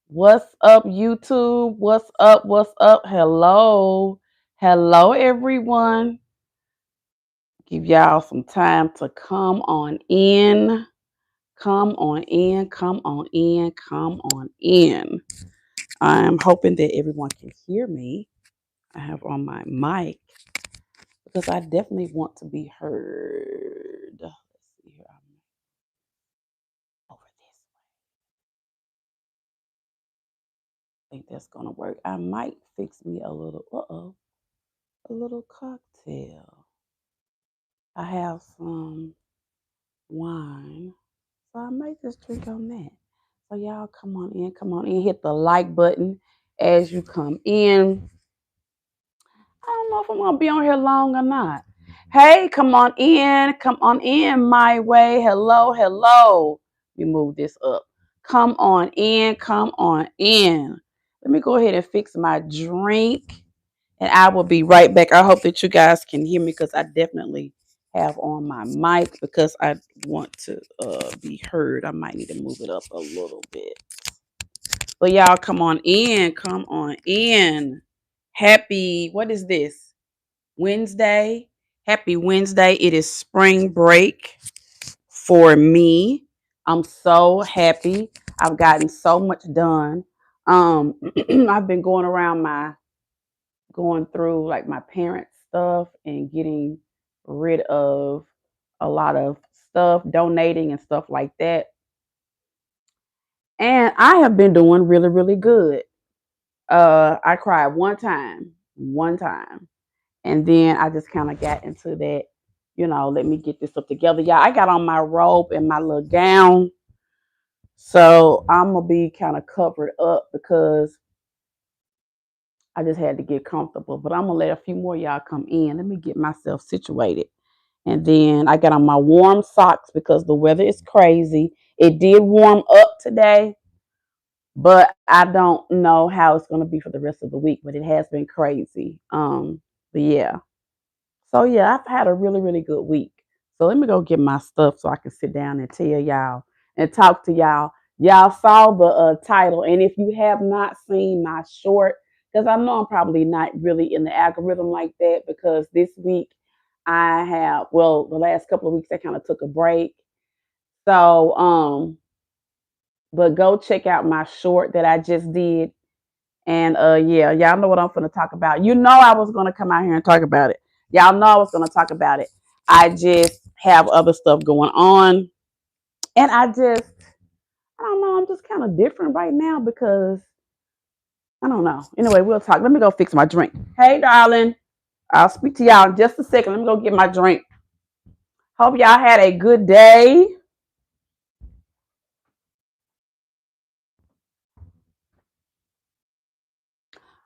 What's up, YouTube? What's up? What's up? Hello. Hello, everyone. Give y'all some time to come on in. Come on in. Come on in. Come on in. I'm hoping that everyone can hear me. I have on my mic because I definitely want to be heard. Let's see here. I'm over this. I think that's gonna work. I might fix me a little cocktail. I have some wine, so I might just drink on that. So y'all come on in, hit the like button as you come in. I don't know if I'm gonna be on here long or not. Hey, come on in my way. Hello, hello. Let me move this up. Come on in, come on in. Let me go ahead and fix my drink. And I will be right back. I hope that you guys can hear me because I definitely have on my mic because I want to be heard. I might need to move it up a little bit. But y'all come on in. Come on in. Happy, what is this? Wednesday. Happy Wednesday. It is spring break for me. I'm so happy. I've gotten so much done. I've been going through like my parents' stuff and getting rid of a lot of stuff, donating and stuff like that. And I have been doing really, really good. I cried one time, and then I just kind of got into that. Let me get this up together. Yeah, I got on my robe and my little gown, so I'm gonna be kind of covered up because I just had to get comfortable. But I'm gonna let a few more y'all come in. Let me get myself situated. And then I got on my warm socks because the weather is crazy. It did warm up today, but I don't know how it's going to be for the rest of the week. But it has been crazy. But yeah. So yeah, I've had a really, really good week. So let me go get my stuff so I can sit down and tell y'all and talk to y'all. Y'all saw the title, and if you have not seen my short, because I know I'm probably not really in the algorithm like that, because this week I have, well, the last couple of weeks I kind of took a break. So but go check out my short that I just did. And yeah, y'all know what I'm gonna talk about. You know I was gonna come out here and talk about it. Y'all know I was gonna talk about it. I just have other stuff going on. And I don't know, I'm just kind of different right now because I don't know. Anyway, we'll talk. Let me go fix my drink. Hey darling. I'll speak to y'all in just a second. Let me go get my drink. Hope y'all had a good day.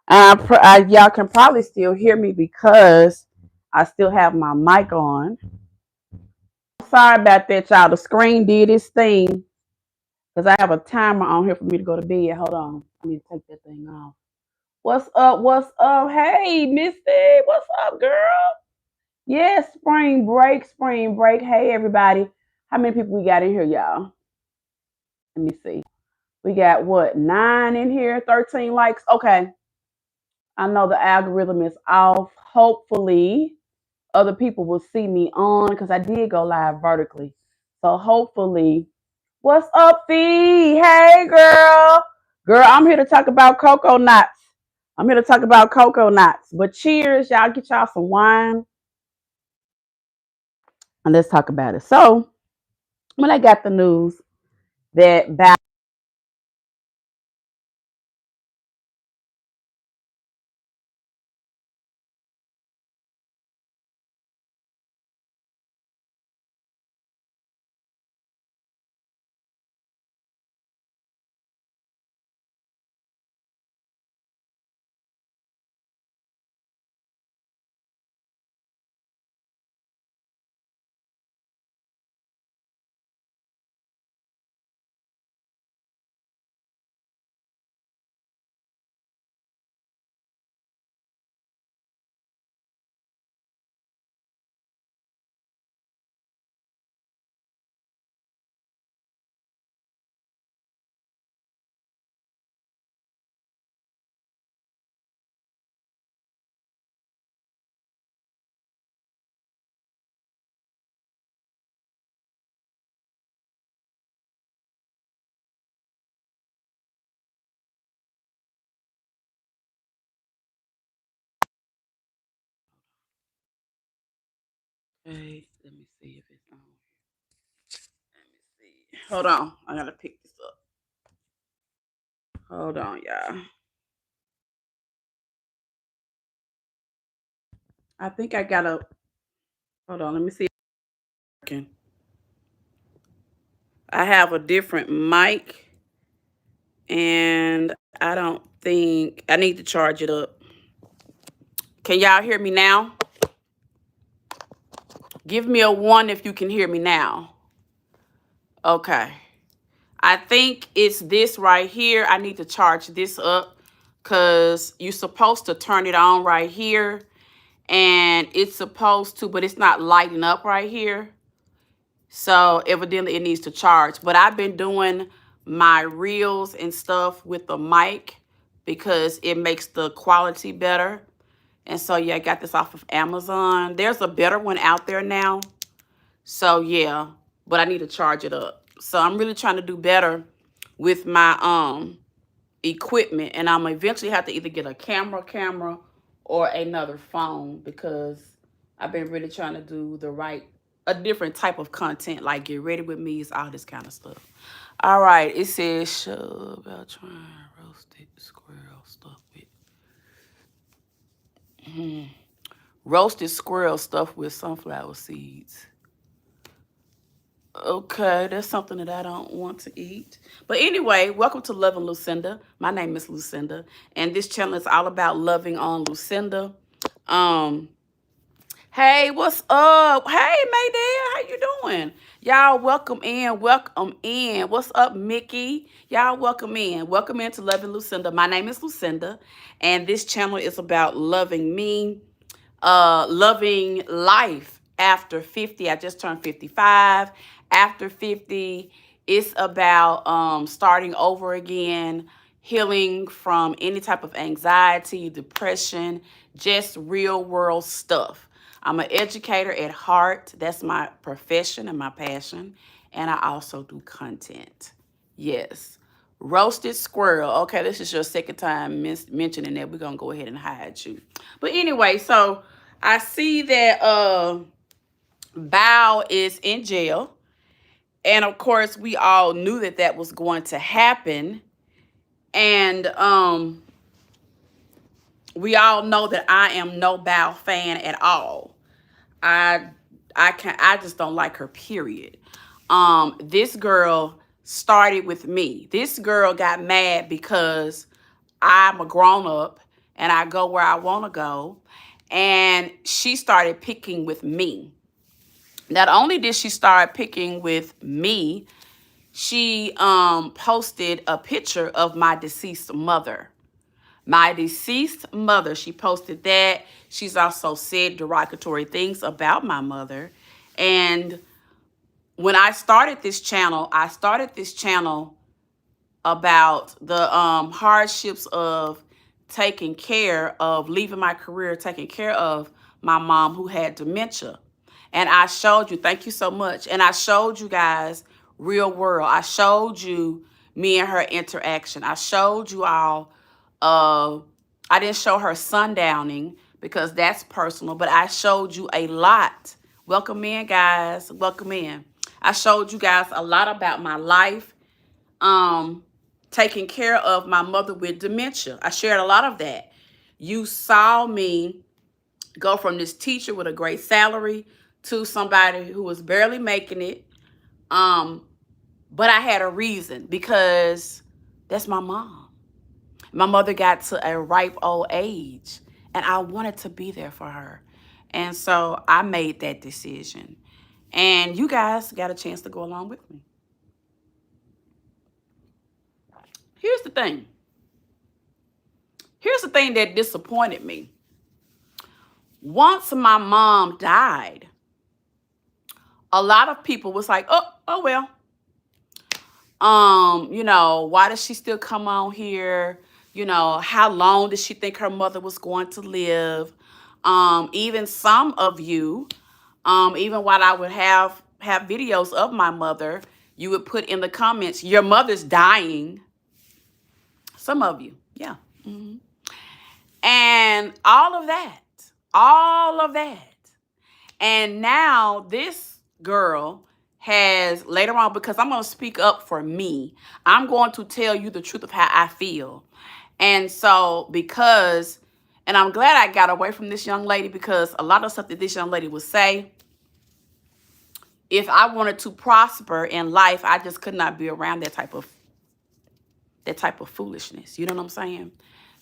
Y'all can probably still hear me because I still have my mic on. Sorry about that, y'all. The screen did its thing because I have a timer on here for me to go to bed. Hold on. I need to take that thing off. What's up? What's up? Hey, Misty. What's up, girl? Yes, spring break, spring break. Hey, everybody. How many people we got in here, y'all? Let me see. We got what? 9 in here, 13 likes. Okay. I know the algorithm is off. Hopefully, other people will see me on because I did go live vertically. So hopefully, what's up, Fee? Hey, girl. Girl, I'm here to talk about cocoa nuts. I'm here to talk about cocoa nuts. But cheers, y'all. Get y'all some wine and let's talk about it. So when I got the news that Okay, let me see if it's on. Let me see. Hold on. I gotta pick this up. Hold on, y'all. I think I gotta hold on, let me see. I have a different mic and I don't think I need to charge it up. Can y'all hear me now? Give me a 1 if you can hear me now. Okay. I think it's this right here. I need to charge this up because you're supposed to turn it on right here. And it's supposed to, but it's not lighting up right here. So evidently it needs to charge. But I've been doing my reels and stuff with the mic because it makes the quality better. And so, yeah, I got this off of Amazon. There's a better one out there now. So, yeah, but I need to charge it up. So I'm really trying to do better with my equipment. And I'm eventually have to either get a camera or another phone because I've been really trying to do a different type of content, like get ready with me, all this kind of stuff. All right, it says show about trying roasted squirrel stuff with roasted squirrel stuff with sunflower seeds. Okay, that's something that I don't want to eat. But anyway, welcome to Loving Lucinda. My name is Lucinda, and this channel is all about loving on Lucinda. Hey, what's up? Hey, Maydale, how you doing? Y'all welcome in, welcome in. What's up, Mickey? Y'all welcome in. Welcome into Loving Lucinda. My name is Lucinda, and this channel is about loving me, loving life after 50. I just turned 55. After 50, it's about starting over again, healing from any type of anxiety, depression, just real world stuff. I'm an educator at heart. That's my profession and my passion. And I also do content. Yes. Roasted squirrel. Okay, this is your second time mentioning that. We're going to go ahead and hide you. But anyway, so I see that Bow is in jail. And of course, we all knew that that was going to happen. And we all know that I am no Bow fan at all. I just don't like her, period. This girl started with me. This girl got mad because I'm a grown up and I go where I want to go. And she started picking with me. Not only did she start picking with me, she posted a picture of my deceased mother. My deceased mother, she posted that. She's also said derogatory things about my mother. And when I started this channel about the hardships of taking care of, leaving my career, taking care of my mom who had dementia. And I showed you, thank you so much. And I showed you guys real world. I showed you me and her interaction. I showed you all, I didn't show her sundowning because that's personal, but I showed you a lot. Welcome in, guys. Welcome in. I showed you guys a lot about my life, taking care of my mother with dementia. I shared a lot of that. You saw me go from this teacher with a great salary to somebody who was barely making it. But I had a reason because that's my mom. My mother got to a ripe old age and I wanted to be there for her. And so I made that decision. And you guys got a chance to go along with me. Here's the thing. Here's the thing that disappointed me. Once my mom died, a lot of people was like, oh well. Why does she still come on here? How long did she think her mother was going to live? Even some of you, even while I would have videos of my mother, you would put in the comments, your mother's dying. Some of you, yeah. And all of that. And now this girl has later on, because I'm going to speak up for me, I'm going to tell you the truth of how I feel. And so, and I'm glad I got away from this young lady, because a lot of stuff that this young lady would say, if I wanted to prosper in life, I just could not be around that type of foolishness. You know what I'm saying?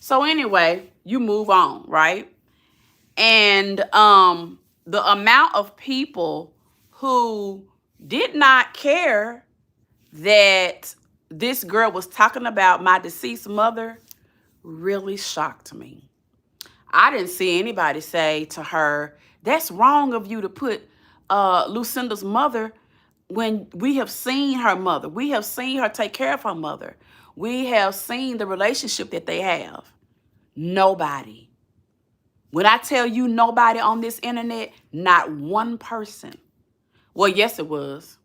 So anyway, you move on, right? And the amount of people who did not care that this girl was talking about my deceased mother really shocked me. I didn't see anybody say to her, that's wrong of you to put Lucinda's mother, when we have seen her mother. We have seen her take care of her mother. We have seen the relationship that they have. Nobody. When I tell you nobody on this internet, not one person. Well, yes, it was.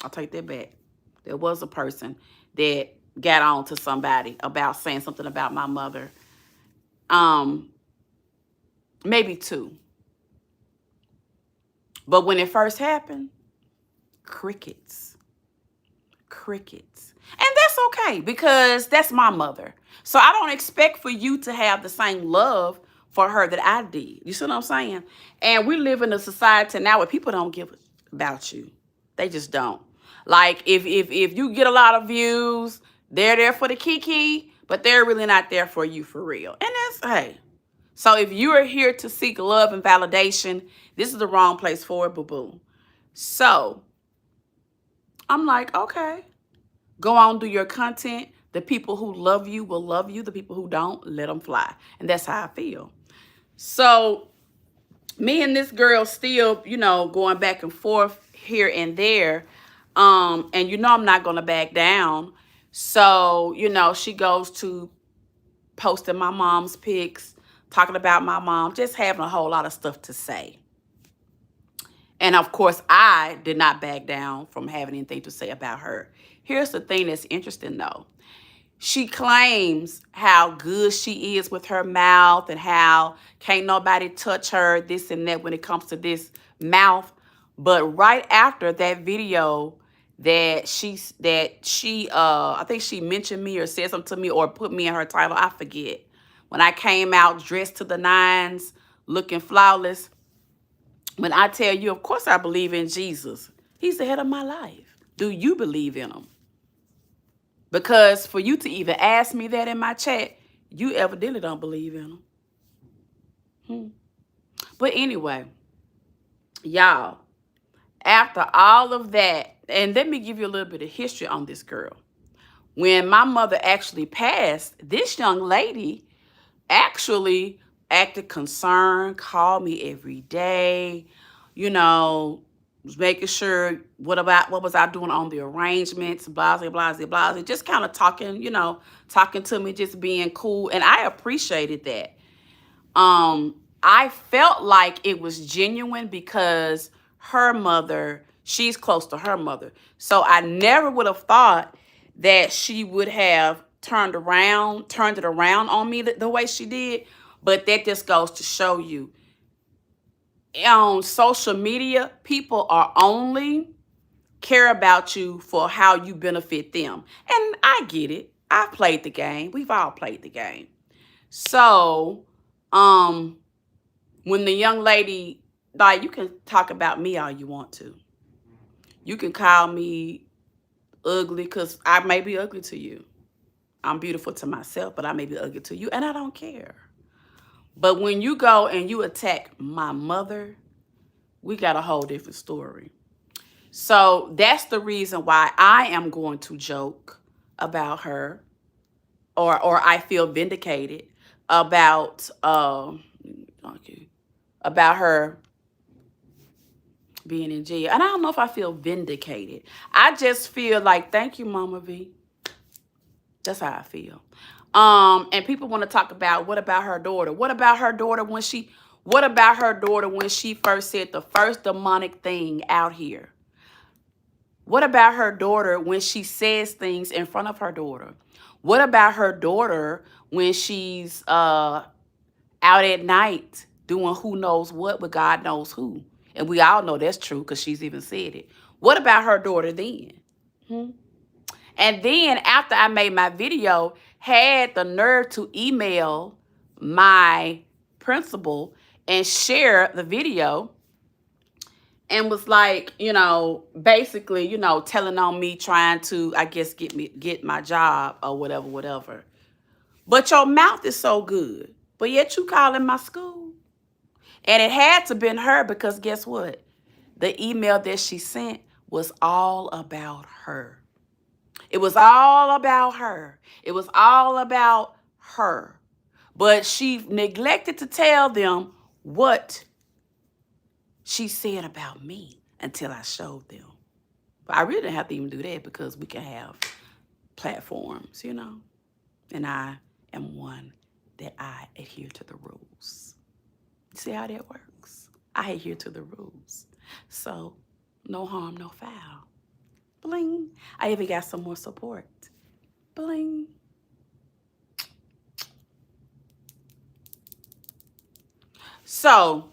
I'll take that back. There was a person that got on to somebody about saying something about my mother. Maybe two. But when it first happened, crickets. Crickets. And that's okay, because that's my mother. So I don't expect for you to have the same love for her that I did. You see what I'm saying? And we live in a society now where people don't give about you. They just don't. Like if you get a lot of views, they're there for the kiki, but they're really not there for you for real. And that's, hey. So if you are here to seek love and validation, this is the wrong place for it, boo-boo. So I'm like, okay, go on, do your content. The people who love you will love you. The people who don't, let them fly. And that's how I feel. So me and this girl still, going back and forth here and there. And I'm not going to back down. So, she goes to posting my mom's pics, talking about my mom, just having a whole lot of stuff to say. And of course, I did not back down from having anything to say about her. Here's the thing that's interesting, though. She claims how good she is with her mouth and how can't nobody touch her, this and that when it comes to this mouth. But right after that video that she I think she mentioned me or said something to me or put me in her title, I forget. When I came out dressed to the nines, looking flawless, when I tell you, of course I believe in Jesus. He's the head of my life. Do you believe in him? Because for you to even ask me that in my chat, you evidently don't believe in him. But anyway, y'all, after all of that, and let me give you a little bit of history on this girl. When my mother actually passed, this young lady actually acted concerned, called me every day, was making sure what was I doing on the arrangements, blah, blah, blah, blah, blah. Just kind of talking, talking to me, just being cool. And I appreciated that. I felt like it was genuine because her mother, she's close to her mother. So I never would have thought that she would have turned it around on me the way she did. But that just goes to show you, on social media, people are only care about you for how you benefit them. And I get it. I've played the game. We've all played the game. So, when the young lady, like, you can talk about me all you want to. You can call me ugly because I may be ugly to you. I'm beautiful to myself, but I may be ugly to you, and I don't care. But when you go and you attack my mother, we got a whole different story. So that's the reason why I am going to joke about her, or I feel vindicated about her being in jail. And I don't know if I feel vindicated. I just feel like, thank you, Mama V. That's how I feel. And people want to talk about, what about her daughter? What about her daughter when she first said the first demonic thing out here? What about her daughter when she says things in front of her daughter? What about her daughter when she's out at night doing who knows what with God knows who? And we all know that's true because she's even said it. What about her daughter then? Hmm? And then after I made my video, had the nerve to email my principal and share the video and was like, basically, telling on me, trying to, I guess, get my job or whatever. But your mouth is so good, but yet you calling my school. And it had to been her because guess what? The email that she sent was all about her. It was all about her. It was all about her. But she neglected to tell them what she said about me until I showed them. But I really didn't have to even do that because we can have platforms, And I am one that I adhere to the rules. See how that works? I adhere to the rules. So, no harm, no foul. Bling. I even got some more support. Bling. So,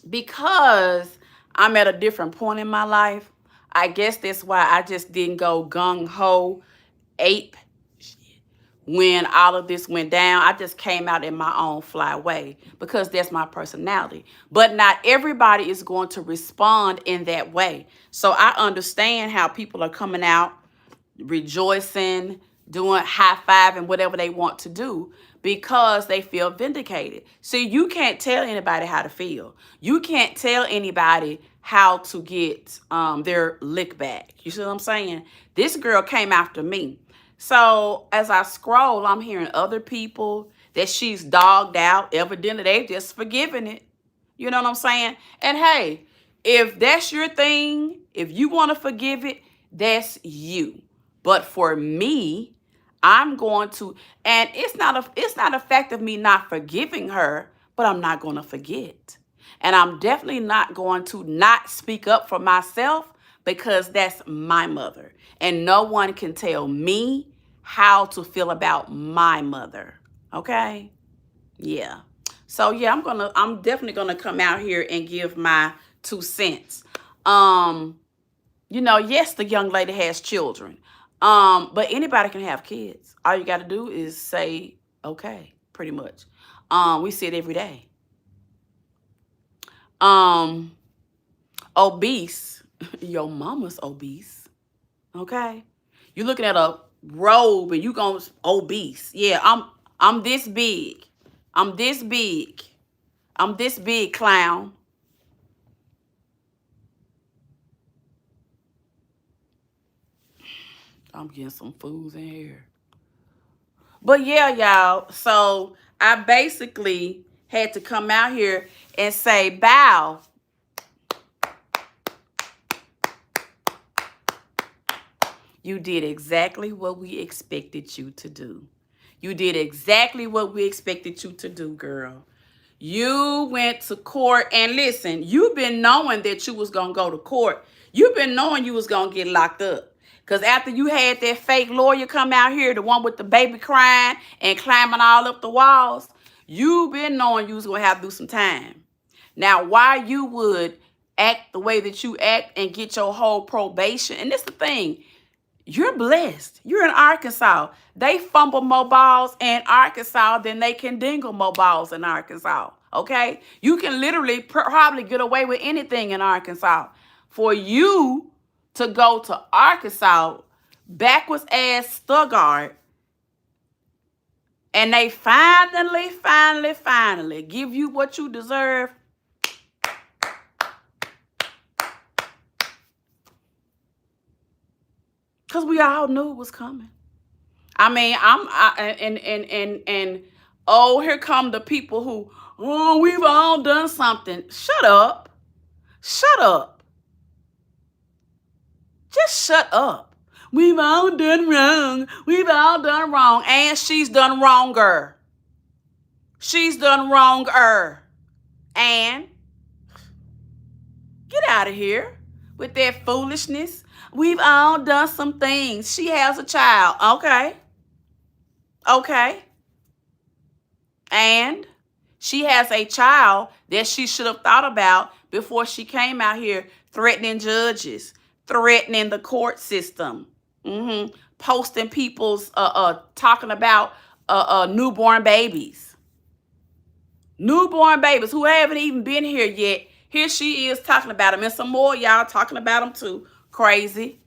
because I'm at a different point in my life, I guess that's why I just didn't go gung-ho, ape when all of this went down. I just came out in my own fly way because that's my personality. But not everybody is going to respond in that way. So I understand how people are coming out, rejoicing, doing high five and whatever they want to do because they feel vindicated. See, you can't tell anybody how to feel. You can't tell anybody how to get their lick back. You see what I'm saying? This girl came after me. So as I scroll, I'm hearing other people that she's dogged out. Evidently, they just forgiving it. You know what I'm saying? And hey, if that's your thing, if you want to forgive it, that's you. But for me, I'm going to, and it's not a fact of me not forgiving her, but I'm not going to forget. And I'm definitely not going to not speak up for myself because that's my mother. And no one can tell me how to feel about my mother. Okay? Yeah. So yeah, I'm definitely gonna come out here and give my 2 cents. Yes, the young lady has children. But anybody can have kids. All you gotta do is say okay, pretty much. We see it every day. Obese, your mama's obese. Okay? You're looking at a robe and you going obese. Yeah, I'm this big. I'm this big. I'm this big, clown. I'm getting some foods in here. But yeah, y'all. So I basically had to come out here and say, bow. You did exactly what we expected you to do. You did exactly what we expected you to do, girl. You went to court, and listen, you've been knowing that you was going to go to court. You've been knowing you was going to get locked up. Because after you had that fake lawyer come out here, the one with the baby crying and climbing all up the walls, you've been knowing you was going to have to do some time. Now, why you would act the way that you act and get your whole probation, and this the thing, you're blessed. You're in Arkansas. They fumble more balls in Arkansas than they can dingle more balls in Arkansas. Okay? You can literally probably get away with anything in Arkansas. For you to go to Arkansas, backwards ass Stuttgart, and they finally give you what you deserve. Because we all knew it was coming. I mean, oh, here come the people who, oh, we've all done something. Shut up. Shut up. Just shut up. We've all done wrong. We've all done wrong. And she's done wronger. She's done wronger. And get out of here with that foolishness. We've all done some things. She has a child. Okay. Okay. And she has a child that she should have thought about before she came out here threatening judges, threatening the court system, posting people's talking about newborn babies. Newborn babies who haven't even been here yet. Here she is talking about them. And some more y'all talking about them too. Crazy.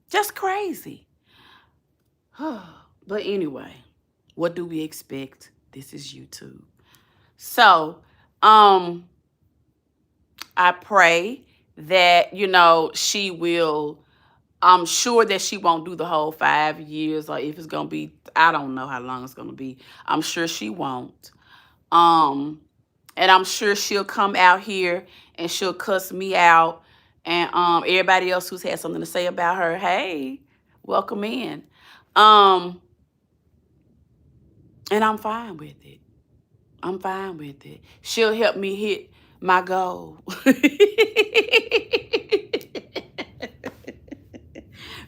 Just crazy. But anyway, what do we expect? This is YouTube. So, I pray that, she will, I'm sure that she won't do the whole 5 years, or if it's going to be, I don't know how long it's going to be. I'm sure she won't. And I'm sure she'll come out here and she'll cuss me out. And everybody else who's had something to say about her, hey, welcome in. And I'm fine with it. I'm fine with it. She'll help me hit my goal.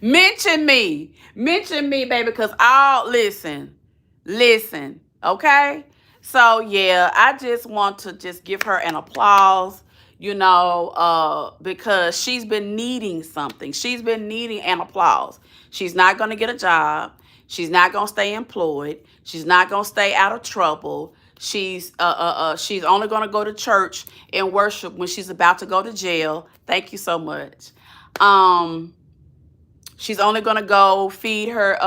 Mention me, baby, because listen, okay? So, yeah, I just want to just give her an applause, because she's been needing something. She's been needing an applause. She's not going to get a job. She's not going to stay employed. She's not going to stay out of trouble. She's only going to go to church and worship when she's about to go to jail. Thank you so much. She's only going to go feed her,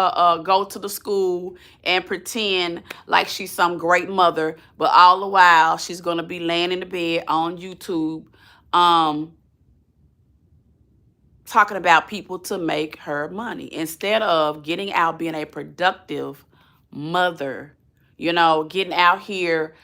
go to the school and pretend like she's some great mother. But all the while, she's going to be laying in the bed on YouTube, talking about people to make her money instead of getting out, being a productive mother, getting out here,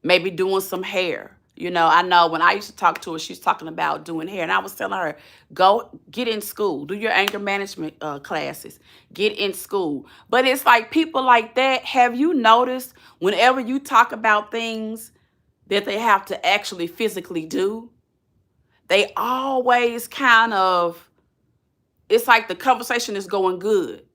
maybe doing some hair. I know when I used to talk to her, she's talking about doing hair. And I was telling her, go get in school. Do your anger management classes. Get in school. But it's like people like that, have you noticed whenever you talk about things that they have to actually physically do, they always kind of, it's like the conversation is going good.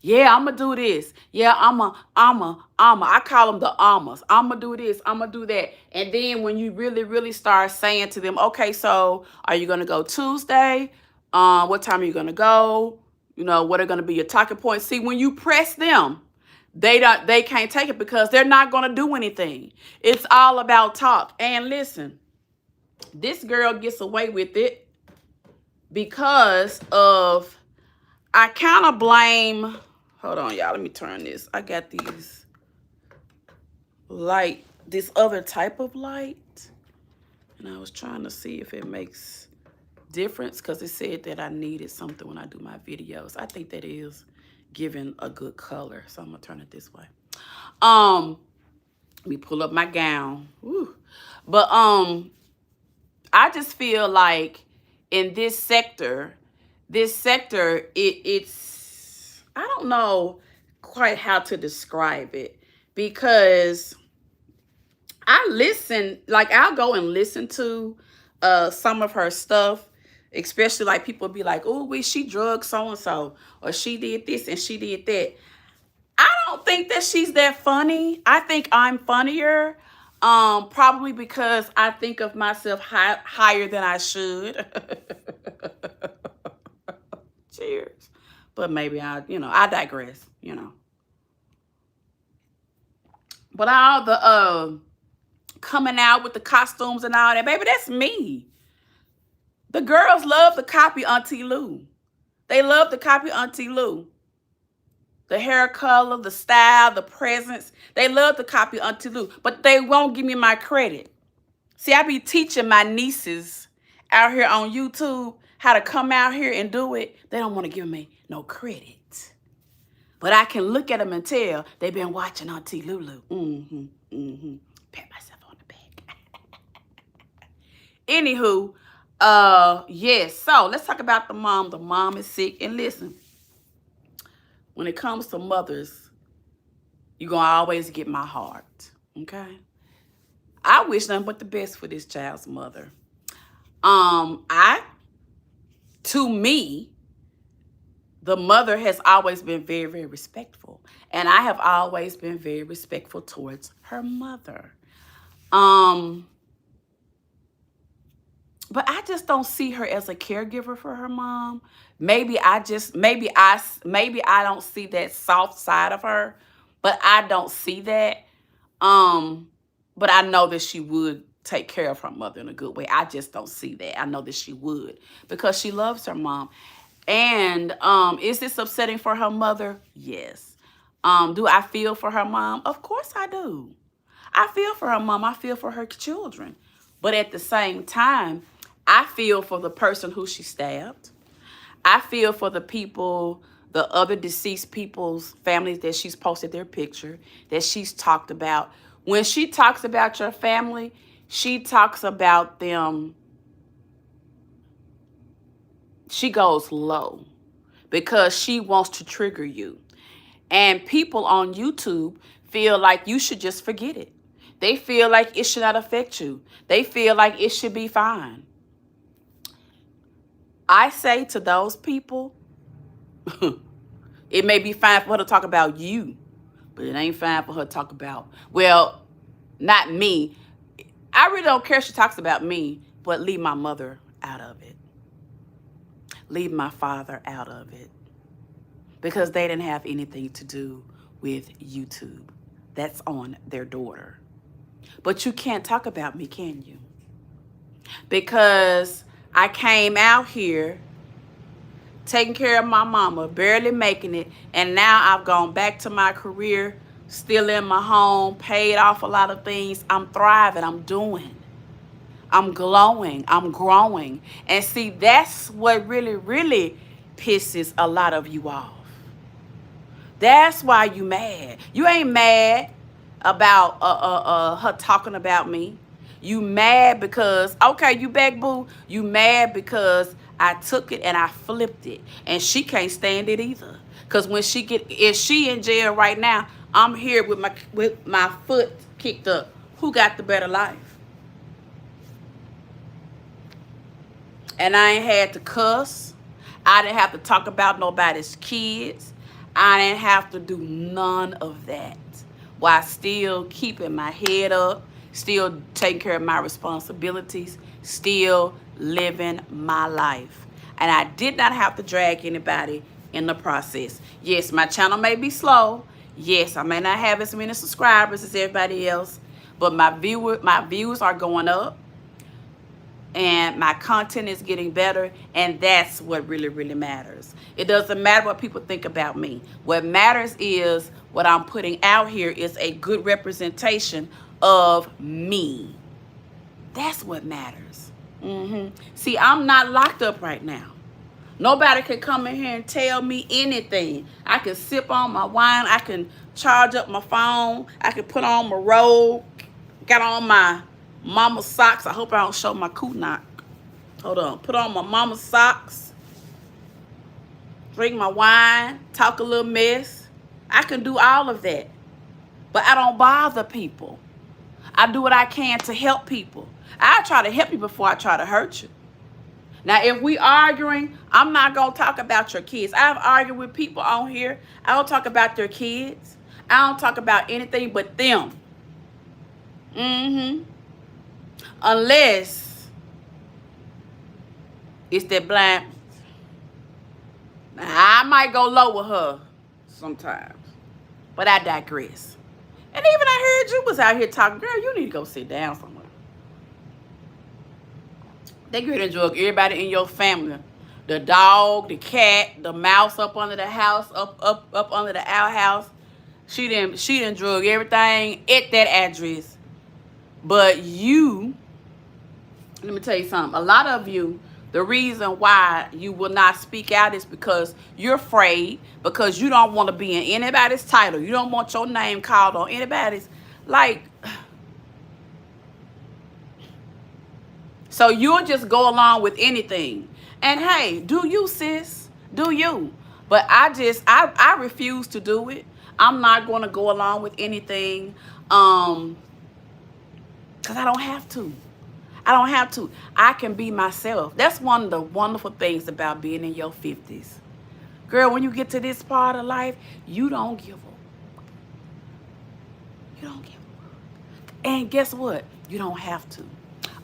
Yeah, I'm going to do this. Yeah, I call them the Amas. I'm going to do this. I'm going to do that. And then when you really, really start saying to them, okay, so are you going to go Tuesday? What time are you going to go? What are going to be your talking points? See, when you press them, they can't take it because they're not going to do anything. It's all about talk. And listen, this girl gets away with it because of, I kind of blame, hold on, y'all. Let me turn this. I got these light, this other type of light. And I was trying to see if it makes difference because it said that I needed something when I do my videos. I think that is giving a good color. So I'm going to turn it this way. Let me pull up my gown. Woo. But I just feel like in this sector, it's, I don't know quite how to describe it because I listen, like I'll go and listen to some of her stuff, especially like people be like, oh, she drugged so-and-so, or she did this and she did that. I don't think that she's that funny. I think I'm funnier. Probably because I think of myself higher than I should. Cheers. But maybe I digress, But all the coming out with the costumes and all that, baby, that's me. The girls love to copy Auntie Lou. They love to copy Auntie Lou. The hair color, the style, the presence. They love to copy Auntie Lou, but they won't give me my credit. See, I be teaching my nieces out here on YouTube how to come out here and do it. They don't want to give me no credit. But I can look at them and tell they've been watching Auntie Lulu. Pat myself on the back. Anywho, yes. So let's talk about the mom. The mom is sick. And listen, when it comes to mothers, you're going to always get my heart. Okay? I wish nothing but the best for this child's mother. To me, the mother has always been very, very respectful. And I have always been very respectful towards her mother. Um, but I just don't see her as a caregiver for her mom. Maybe I don't see that soft side of her, but I don't see that. Um, but I know that she would take care of her mother in a good way. I just don't see that. I know that she would because she loves her mom. And is this upsetting for her mother? Yes. Do I feel for her mom? Of course I do. I feel for her mom. I feel for her children. But at the same time, I feel for the person who she stabbed. I feel for the people, the other deceased people's families that she's posted their picture, that she's talked about. When she talks about your family, she talks about them, she goes low because she wants to trigger you. And people on YouTube feel like you should just forget it. They feel like it should not affect you. They feel like it should be fine. I say to those people, it may be fine for her to talk about you, but it ain't fine for her to talk about, well, not me. I really don't care if she talks about me, but leave my mother out of it. Leave my father out of it. Because they didn't have anything to do with YouTube. That's on their daughter. But you can't talk about me, can you? Because I came out here taking care of my mama, barely making it, and now I've gone back to my career, still in my home, paid off a lot of things. I'm thriving, I'm doing. I'm glowing, I'm growing. And see, that's what really, really pisses a lot of you off. That's why you mad. You ain't mad about her talking about me. You mad because, okay, you back, boo. You mad because I took it and I flipped it. And she can't stand it either. Because if she in jail right now, I'm here with my foot kicked up. Who got the better life? And I ain't had to cuss. I didn't have to talk about nobody's kids. I didn't have to do none of that while still keeping my head up, still taking care of my responsibilities, still living my life. And I did not have to drag anybody in the process. Yes, my channel may be slow. Yes, I may not have as many subscribers as everybody else, but my views are going up and my content is getting better, and that's what really, really matters. It doesn't matter what people think about me. What matters is what I'm putting out here is a good representation of me. That's what matters. See, I'm not locked up right now. Nobody can come in here and tell me anything. I can sip on my wine. I can charge up my phone. I can put on my robe. Got on my mama socks. I hope I don't show my knock. Hold on. Put on my mama socks. Drink my wine. Talk a little mess. I can do all of that. But I don't bother people. I do what I can to help people. I try to help you before I try to hurt you. Now, if we arguing, I'm not going to talk about your kids. I've argued with people on here. I don't talk about their kids. I don't talk about anything but them. Unless it's that blind. I might go low with her sometimes. But I digress. And even I heard you was out here talking. Girl, you need to go sit down somewhere. They get and drug everybody in your family. The dog, the cat, the mouse up under the house, up under the outhouse. She done drug everything at that address. But you, let me tell you something. A lot of you, the reason why you will not speak out is because you're afraid, because you don't want to be in anybody's title. You don't want your name called on anybody's. Like, so you'll just go along with anything. And hey, do you, sis? Do you? But I refuse to do it. I'm not going to go along with anything because I don't have to. I don't have to. I can be myself. That's one of the wonderful things about being in your 50s. Girl, when you get to this part of life, you don't give up. You don't give up. And guess what? You don't have to.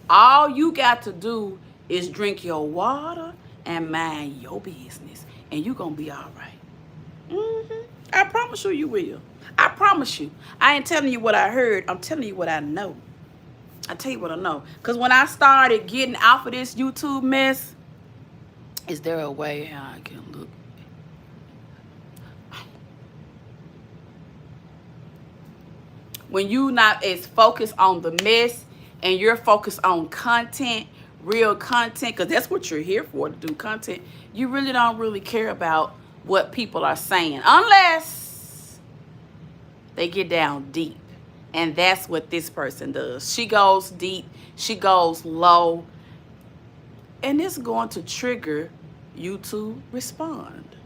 All you got to do is drink your water and mind your business, and you're going to be all right. I promise you, you will. I promise you. I ain't telling you what I heard. I'm telling you what I know. I tell you what I know. Because when I started getting off of this YouTube mess, is there a way how I can look? When you not as focused on the mess and you're focused on content, real content, because that's what you're here for, to do content, you really don't really care about what people are saying unless they get down deep. And that's what this person does. She goes deep, she goes low, and it's going to trigger you to respond.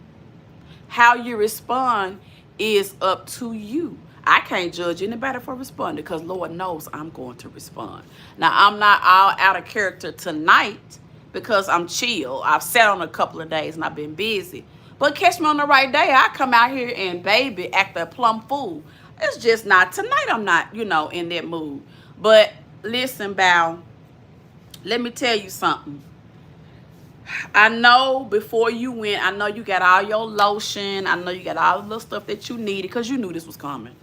How you respond is up to you. I can't judge anybody for responding because Lord knows I'm going to respond. Now, I'm not all out of character tonight because I'm chill. I've sat on a couple of days and I've been busy. But catch me on the right day, I come out here and baby act a plumb fool. It's just not tonight. I'm not, in that mood. But listen, Bow, let me tell you something. I know before you went, I know you got all your lotion. I know you got all the little stuff that you needed because you knew this was coming.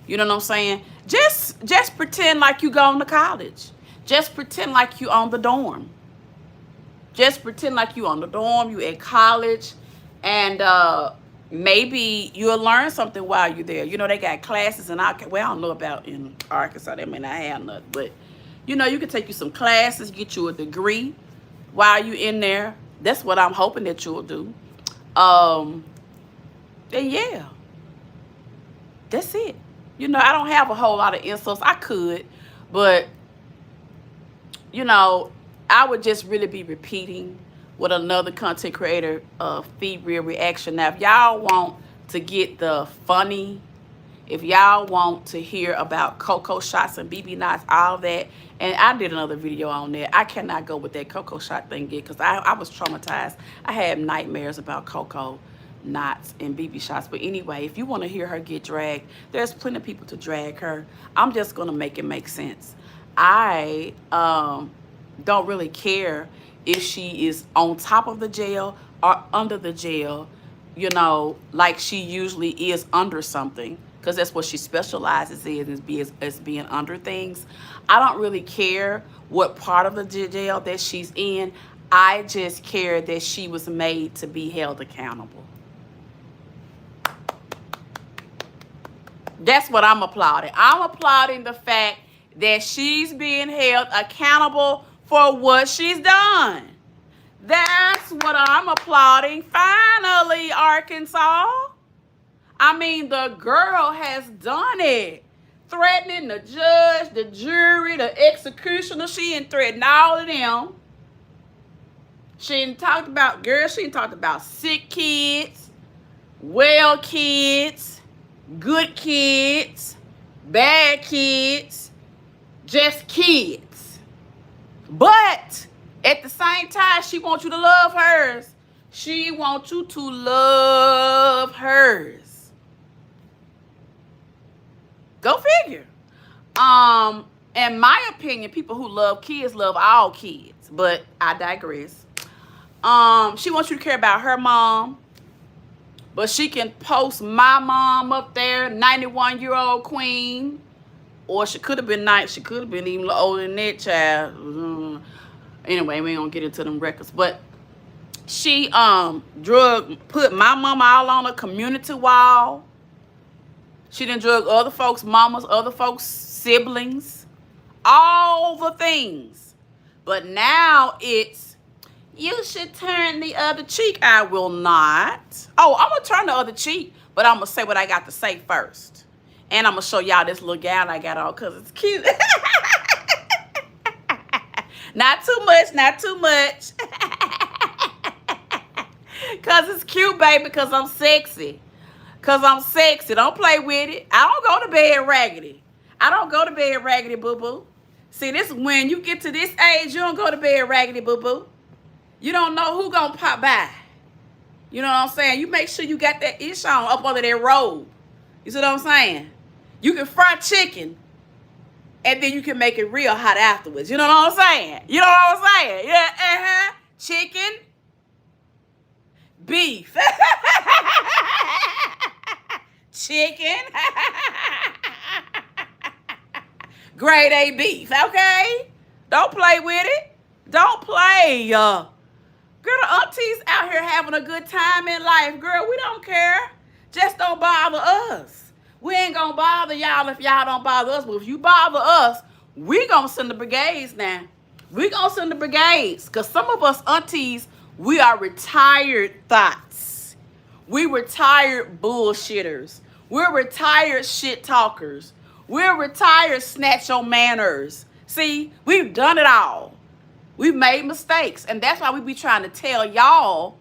You know what I'm saying? Just pretend like you going to college. Just pretend like you on the dorm. Just pretend like you on the dorm, you at college, and maybe you'll learn something while you're there. They got classes, and I don't know about in Arkansas. They may not have nothing, but you can take you some classes, get you a degree while you're in there. That's what I'm hoping that you'll do. And yeah, that's it. I don't have a whole lot of insults. I could, but I would just really be repeating what another content creator feed real reaction. Now, if y'all want to get the funny, if y'all want to hear about cocoa shots and BB knots, all that, and I did another video on that. I cannot go with that cocoa shot thing again because I was traumatized. I had nightmares about cocoa knots and BB shots. But anyway, if you want to hear her get dragged, there's plenty of people to drag her. I'm just going to make it make sense. I don't really care if she is on top of the jail or under the jail, like she usually is under something, because that's what she specializes in, is being under things. I don't really care what part of the jail that she's in. I just care that she was made to be held accountable. That's what I'm applauding. I'm applauding the fact that she's being held accountable for what she's done. That's what I'm applauding. Finally, Arkansas. I mean, the girl has done it. Threatening the judge, the jury, the executioner. She ain't threatened all of them. She ain't talked about, she ain't talked about sick kids, well kids, good kids, bad kids, just kids. But at the same time, she wants you to love hers. She wants you to love hers. Go figure. In my opinion, people who love kids love all kids. But I digress. She wants you to care about her mom. But she can post my mom up there, 91-year-old queen. Or she could have been nice. She could have been even older than that child. Anyway, we ain't gonna get into them records. But she put my mama all on a community wall. She done drug other folks' mamas, other folks' siblings. All the things. But now it's, you should turn the other cheek. I will not. Oh, I'm going to turn the other cheek, but I'm going to say what I got to say first. And I'm going to show y'all this little gown I got on because it's cute. Not too much, not too much. Because it's cute, baby, because I'm sexy. Because I'm sexy. Don't play with it. I don't go to bed raggedy. I don't go to bed raggedy, boo-boo. See, this when you get to this age, you don't go to bed raggedy, boo-boo. You don't know who gonna pop by. You know what I'm saying? You make sure you got that ish on up under that robe. You see what I'm saying? You can fry chicken, And then you can make it real hot afterwards. You know what I'm saying? You know what I'm saying? Yeah, chicken, beef, chicken, grade A beef, okay? Don't play with it. Don't play. Girl, the aunties out here having a good time in life. Girl, we don't care. Just don't bother us. We ain't gonna bother y'all if y'all don't bother us. But if you bother us, we gonna send the brigades now. We gonna send the brigades. Because some of us aunties, we are retired thoughts. We retired bullshitters. We're retired shit talkers. We're retired snatch your manners. See, we've done it all. We've made mistakes. And that's why we be trying to tell y'all,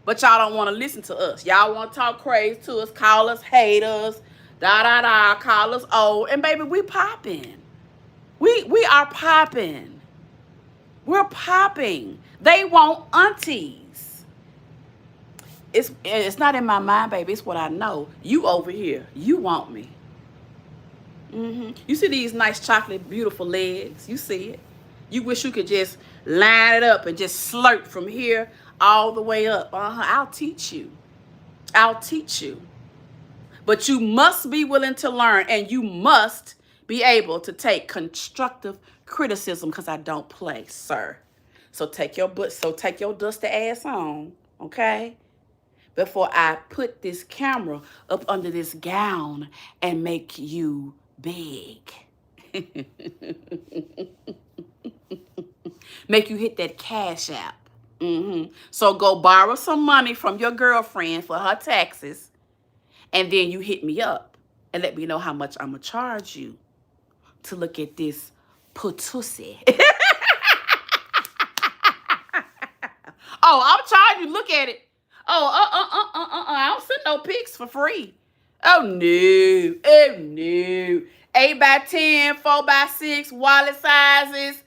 but y'all don't want to listen to us. Y'all want to talk crazy to us, call us haters, call us old. And baby, we popping. We are popping. We're popping. They want aunties. It's not in my mind, baby. It's what I know. You over here. You want me. You see these nice chocolate, beautiful legs. You see it. You wish you could just line it up and just slurp from here all the way up. I'll teach you. I'll teach you. But you must be willing to learn, and you must be able to take constructive criticism, because I don't play, sir. So take your dusty ass on, okay? Before I put this camera up under this gown and make you big. Make you hit that Cash App. So go borrow some money from your girlfriend for her taxes, and then you hit me up and let me know how much I'm going to charge you to look at this pussy. Oh, I'm charging you. Look at it. Oh, I don't send no pics for free. Oh, no. Oh, no. 8x10, 4x6, wallet sizes.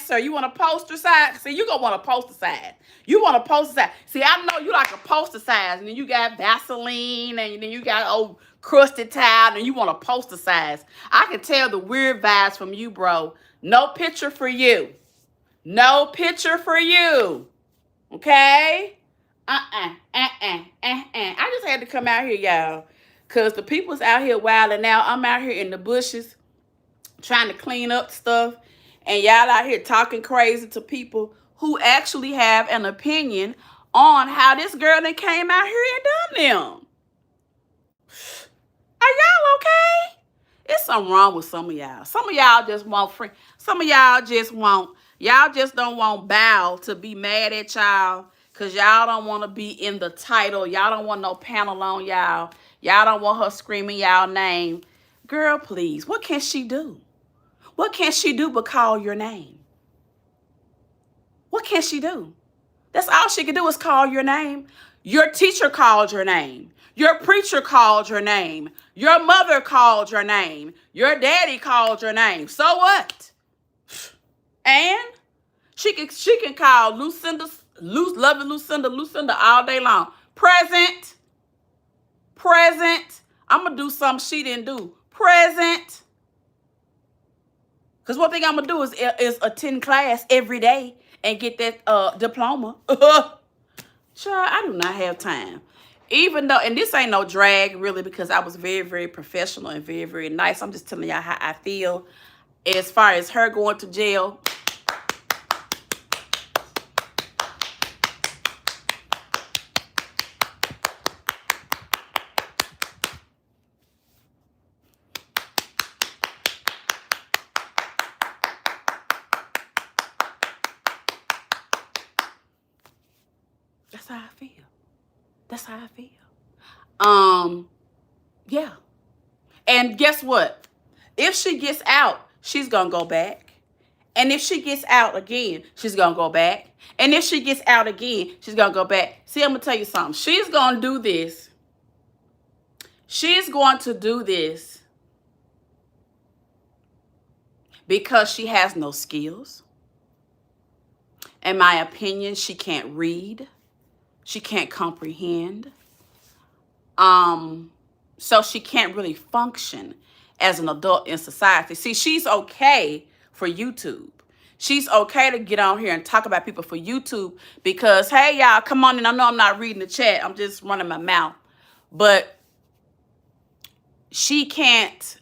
Sir, you want a poster size? See, you gonna want a poster size. You want a poster size. See, I know you like a poster size, and then you got Vaseline, and then you got old crusty towel, and you want a poster size. I can tell the weird vibes from you, bro. No picture for you. No picture for you. Okay? I just had to come out here, y'all, because the people's out here wilding out. I'm out here in the bushes trying to clean up stuff, and y'all out here talking crazy to people who actually have an opinion on how this girl that came out here and done them. Are y'all okay? It's something wrong with some of y'all. Some of y'all just want free. Some of y'all just don't want Bow to be mad at y'all, because y'all don't want to be in the title. Y'all don't want no panel on y'all. Y'all don't want her screaming y'all name. Girl, please, what can she do? What can she do but call your name? What can she do? That's all she can do is call your name. Your teacher called your name. Your preacher called your name. Your mother called your name. Your daddy called your name. So what? And she can call Lucinda all day long. Present. I'm going to do something she didn't do. Present. Because one thing I'm going to do is attend class every day and get that diploma. Child, I do not have time. Even though, and this ain't no drag really, because I was very, very professional and very, very nice. I'm just telling y'all how I feel. As far as her going to jail, that's how I feel. That's how I feel. Yeah. And guess what? If she gets out, she's going to go back. And if she gets out again, she's going to go back. And if she gets out again, she's going to go back. See, I'm going to tell you something. She's going to do this. She's going to do this because she has no skills. In my opinion, she can't read. She can't comprehend. So she can't really function as an adult in society. See, she's okay for YouTube. She's okay to get on here and talk about people for YouTube because, hey, y'all, come on in. I know I'm not reading the chat. I'm just running my mouth. But she can't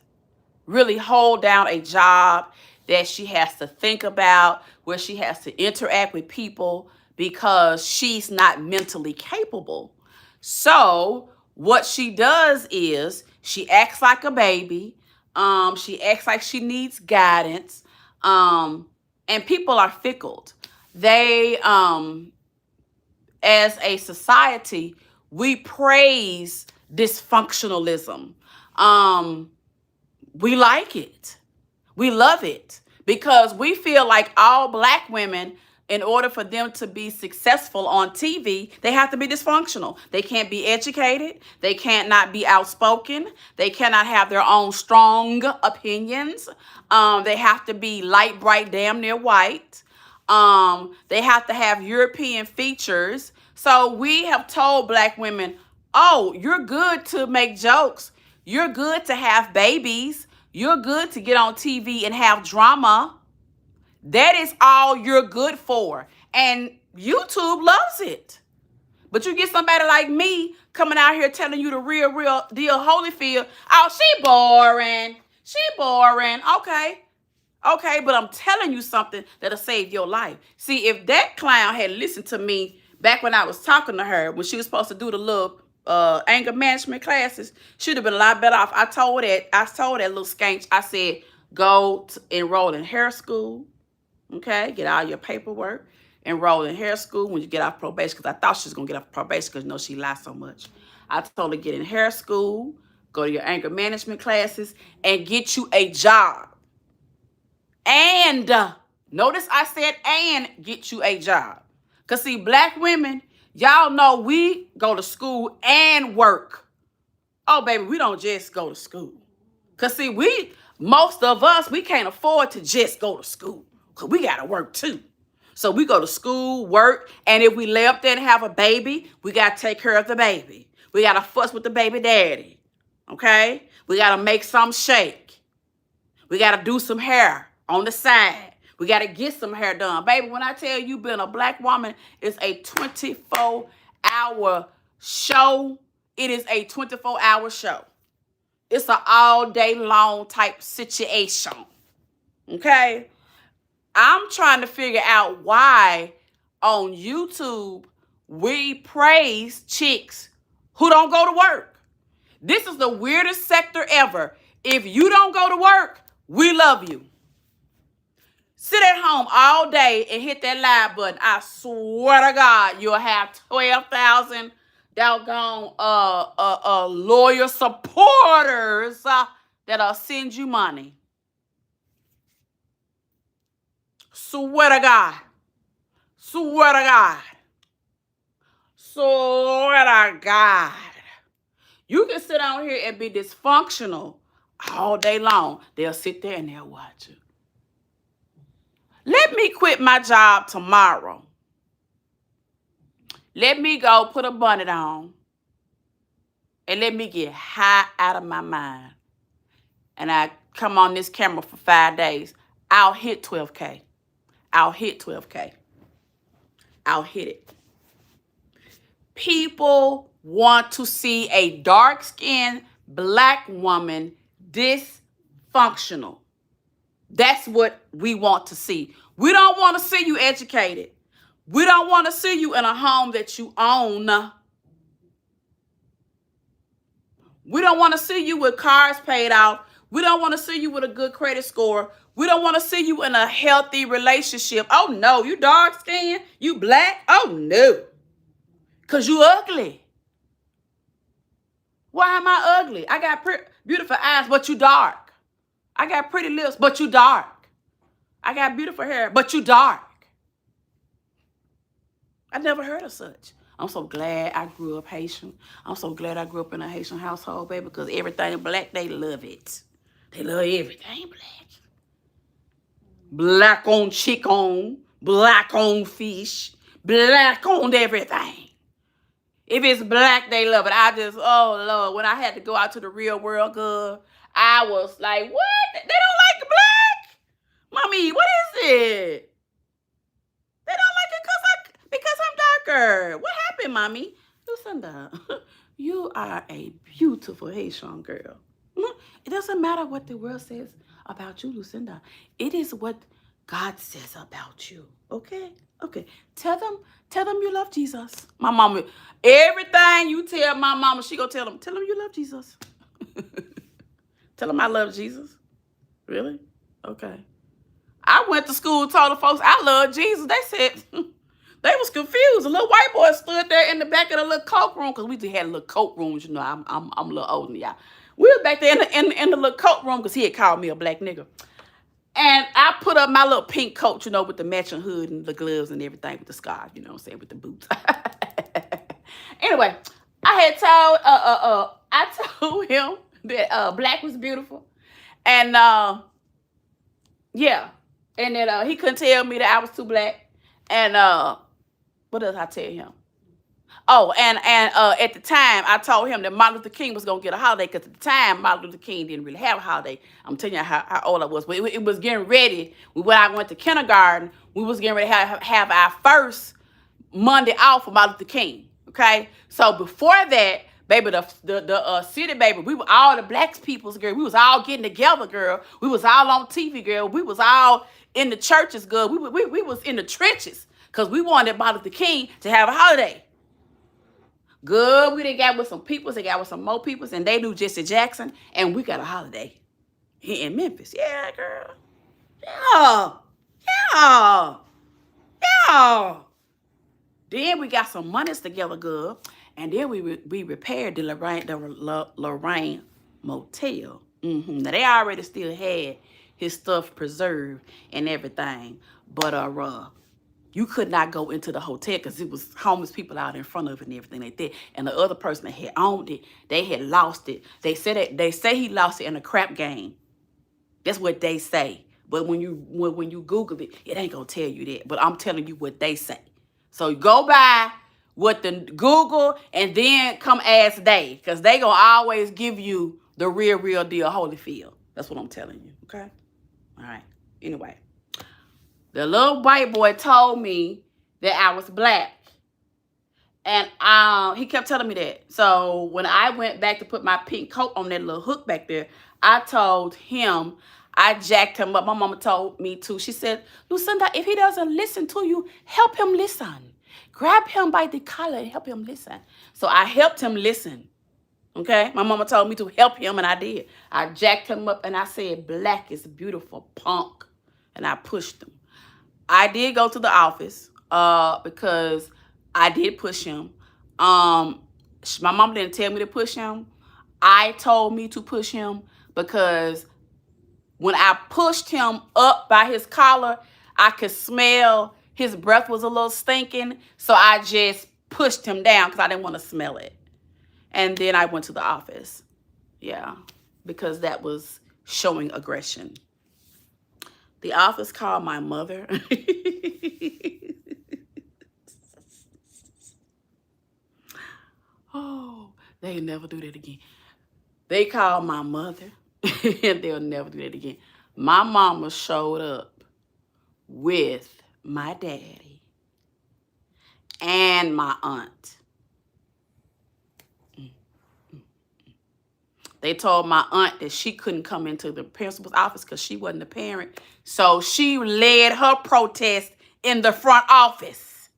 really hold down a job that she has to think about, where she has to interact with people because she's not mentally capable. So what she does is she acts like a baby. She acts like she needs guidance. And people are fickle. They, as a society, we praise dysfunctionalism. We like it. We love it because we feel like all black women, in order for them to be successful on TV, they have to be dysfunctional. They can't be educated. They can't not be outspoken. They cannot have their own strong opinions. They have to be light, bright, damn near white. They have to have European features. So we have told black women, oh, you're good to make jokes. You're good to have babies. You're good to get on TV and have drama. That is all you're good for. And YouTube loves it. But you get somebody like me coming out here telling you the real deal, Holyfield. Oh, she boring. She boring. Okay, but I'm telling you something that'll save your life. See, if that clown had listened to me back when I was talking to her, when she was supposed to do the little anger management classes, she'd have been a lot better off. I told that little skank, I said, go enroll in hair school. Okay, get all your paperwork, enroll in hair school when you get off probation, because I thought she was going to get off probation because, you know, she lied so much. I told her get in hair school, go to your anger management classes, and get you a job. And notice I said and get you a job. Because, see, black women, y'all know we go to school and work. Oh, baby, we don't just go to school. Because, see, most of us, we can't afford to just go to school. Because we got to work, too. So we go to school, work, and if we lay up there and have a baby, we got to take care of the baby. We got to fuss with the baby daddy. Okay? We got to make some shake. We got to do some hair on the side. We got to get some hair done. Baby, when I tell you being a black woman is a 24-hour show, it is a 24-hour show. It's an all day long type situation. Okay? I'm trying to figure out why on YouTube we praise chicks who don't go to work. This is the weirdest sector ever. If you don't go to work, we love you. Sit at home all day and hit that live button. I swear to God, you'll have 12,000 doggone lawyer supporters that'll send you money. Swear to God. Swear to God. Swear to God. You can sit on here and be dysfunctional all day long. They'll sit there and they'll watch you. Let me quit my job tomorrow. Let me go put a bonnet on. And let me get high out of my mind. And I come on this camera for 5 days. I'll hit 12K. I'll hit 12K. I'll hit it. People want to see a dark-skinned black woman dysfunctional. That's what we want to see. We don't want to see you educated. We don't want to see you in a home that you own. We don't want to see you with cars paid off. We don't want to see you with a good credit score. We don't want to see you in a healthy relationship. Oh, no. You dark skinned? You black? Oh, no. Because you ugly. Why am I ugly? I got beautiful eyes, but you dark. I got pretty lips, but you dark. I got beautiful hair, but you dark. I never heard of such. I'm so glad I grew up Haitian. I'm so glad I grew up in a Haitian household, baby, because everything black, they love it. They love everything black. Black on chicken, black on fish, black on everything. If it's black, they love it. I just, oh Lord, when I had to go out to the real world, girl, I was like, what? They don't like black? Mommy, what is it? They don't like it because I'm darker. What happened, mommy? Lucinda, you are a beautiful Haitian girl. It doesn't matter what the world says about you, Lucinda. It is what God says about you. Okay? Okay. Tell them you love Jesus. My mama, everything you tell my mama, she gonna tell them you love Jesus. Tell them I love Jesus. Really? Okay. I went to school, told the folks I love Jesus. They said they was confused. A little white boy stood there in the back of the little coat room, because we just had little coat rooms. You know, I'm a little older than y'all. We was back there in the little coat room because he had called me a black nigga. And I put up my little pink coat, you know, with the matching hood and the gloves and everything, with the scarf, you know what I'm saying, with the boots. Anyway, I told him that black was beautiful. And yeah. And that he couldn't tell me that I was too black. And what else I tell him? Oh, and at the time, I told him that Martin Luther King was going to get a holiday, because at the time, Martin Luther King didn't really have a holiday. I'm telling you how old I was. But it was getting ready. When I went to kindergarten, we was getting ready to have our first Monday off for Martin Luther King. Okay? So before that, baby, the city, baby, we were all the black people's, girl. We was all getting together, girl. We was all on TV, girl. We was all in the churches, girl. We was in the trenches, because we wanted Martin Luther King to have a holiday. Good, we done got with some peoples, they got with some more peoples, and they knew Jesse Jackson, and we got a holiday here in Memphis. Yeah, girl. Yeah. Then we got some monies together, girl, and then we repaired the Lorraine Motel. Now, they already still had his stuff preserved and everything, but you could not go into the hotel because it was homeless people out in front of it and everything like that. And the other person that had owned it, they had lost it. They say he lost it in a crap game. That's what they say. But when you Google it, it ain't gonna tell you that. But I'm telling you what they say. So go by what the Google and then come ask they, because they gonna always give you the real deal Holyfield. That's what I'm telling you. Okay. All right. Anyway. The little white boy told me that I was black. And he kept telling me that. So when I went back to put my pink coat on that little hook back there, I told him, I jacked him up. My mama told me to. She said, Lucinda, if he doesn't listen to you, help him listen. Grab him by the collar and help him listen. So I helped him listen. Okay? My mama told me to help him, and I did. I jacked him up, and I said, black is beautiful, punk. And I pushed him. I did go to the office because I did push him. My mom didn't tell me to push him. I told me to push him because when I pushed him up by his collar, I could smell his breath was a little stinking. So I just pushed him down because I didn't want to smell it. And then I went to the office. Yeah, because that was showing aggression. The office called my mother. Oh, they never do that again. They called my mother, and they'll never do that again. My mama showed up with my daddy and my aunt. They told my aunt that she couldn't come into the principal's office because she wasn't a parent. So she led her protest in the front office,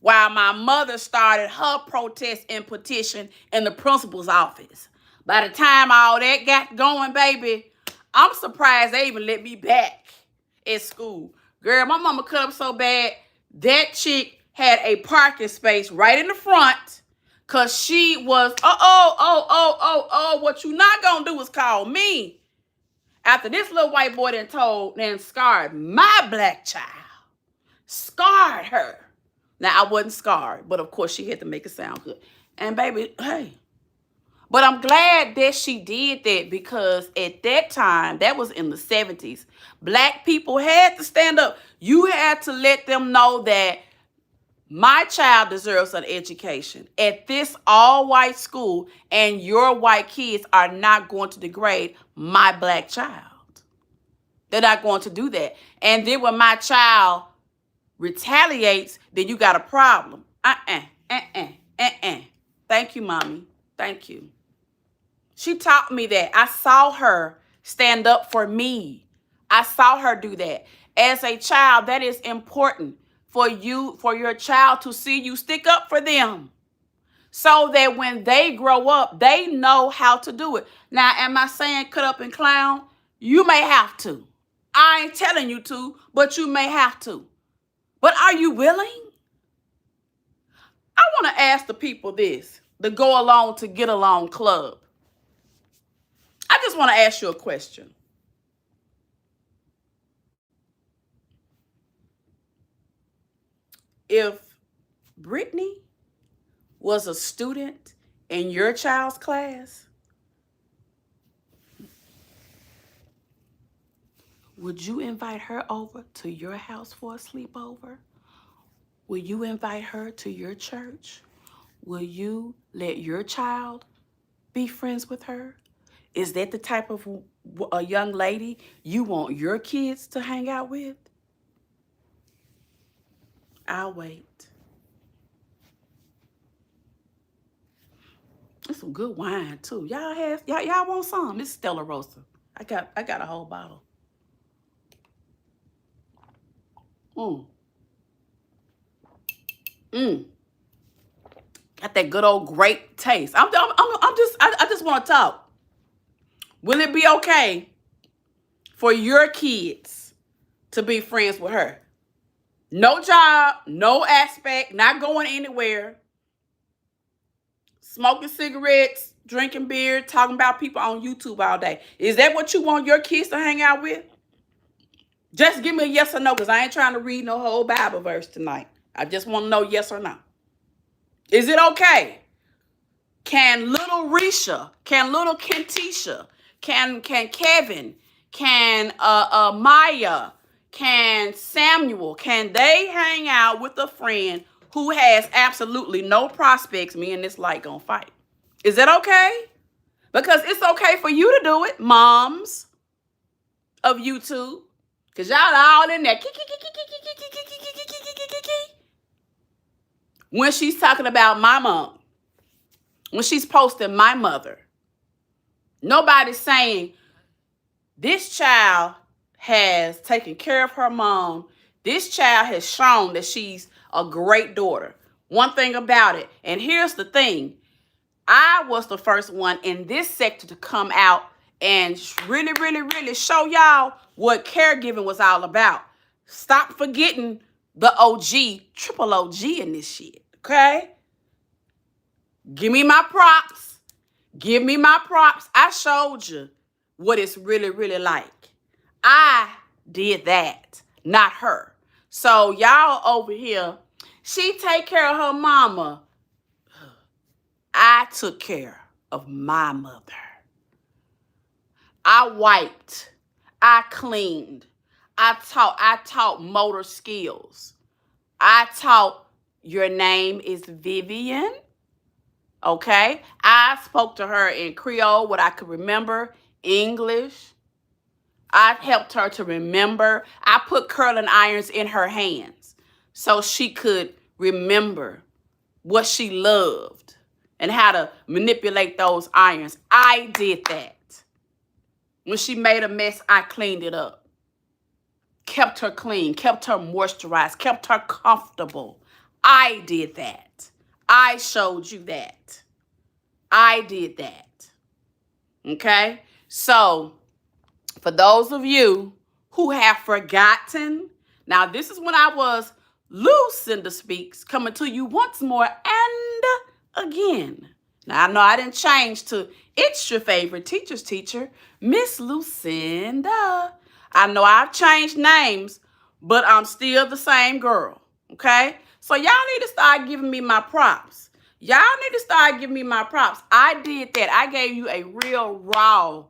while my mother started her protest and petition in the principal's office. By the time all that got going, baby, I'm surprised they even let me back at school. Girl, my mama cut up so bad, that chick had a parking space right in the front. Because she was, what you not going to do is call me. After this little white boy then scarred my black child. Scarred her. Now, I wasn't scarred, but of course she had to make it sound good. And baby, hey. But I'm glad that she did that, because at that time, that was in the 70s, black people had to stand up. You had to let them know that My child deserves an education at this all-white school, and your white kids are not going to degrade my black child. They're not going to do that. And then when my child retaliates, then you got a problem. Thank you, mommy. Thank you. She taught me that. I saw her stand up for me. I saw her do that. As a child, that is important for you, for your child to see you stick up for them, so that when they grow up, they know how to do it. Now, am I saying cut up and clown? You may have to. I ain't telling you to, but you may have to. But are you willing? I want to ask the people this, the Go Along to Get Along Club. I just want to ask you a question. If Brittany was a student in your child's class, would you invite her over to your house for a sleepover? Will you invite her to your church? Will you let your child be friends with her? Is that the type of a young lady you want your kids to hang out with? I'll wait. It's some good wine too. Y'all want some? It's Stella Rosa. I got a whole bottle. Got that good old grape taste. I just want to talk. Will it be okay for your kids to be friends with her? No job, no aspect, not going anywhere. Smoking cigarettes, drinking beer, talking about people on YouTube all day. Is that what you want your kids to hang out with? Just give me a yes or no, because I ain't trying to read no whole Bible verse tonight. I just want to know yes or no. Is it okay? Can little Risha, can little Kentisha, can Kevin, can Maya, can Samuel, can they hang out with a friend who has absolutely no prospects, me and this light gonna fight? Is that okay? Because it's okay for you to do it, moms of YouTube. Because y'all all in there. When she's talking about my mom, when she's posting my mother, nobody's saying this child has taken care of her mom. This child has shown that she's a great daughter. One thing about it, and here's the thing, I was the first one in this sector to come out and really show y'all what caregiving was all about. Stop forgetting the OG, triple OG in this shit, okay? Give me my props. Give me my props. I showed you what it's really like. I did that, not her. So y'all over here, she take care of her mama. I took care of my mother. I wiped. I cleaned. I taught motor skills. I taught your name is Vivian. Okay? I spoke to her in Creole, what I could remember, English. I helped her to remember. I put curling irons in her hands so she could remember what she loved and how to manipulate those irons. I did that. When she made a mess, I cleaned it up. Kept her clean, kept her moisturized, kept her comfortable. I did that. I showed you that. I did that. Okay? So, for those of you who have forgotten, now this is when I was Lucinda Speaks, coming to you once more and again. Now, I know I didn't change to it's your favorite teacher's teacher, Miss Lucinda. I know I've changed names, but I'm still the same girl, okay? So y'all need to start giving me my props. Y'all need to start giving me my props. I did that. I gave you a real raw,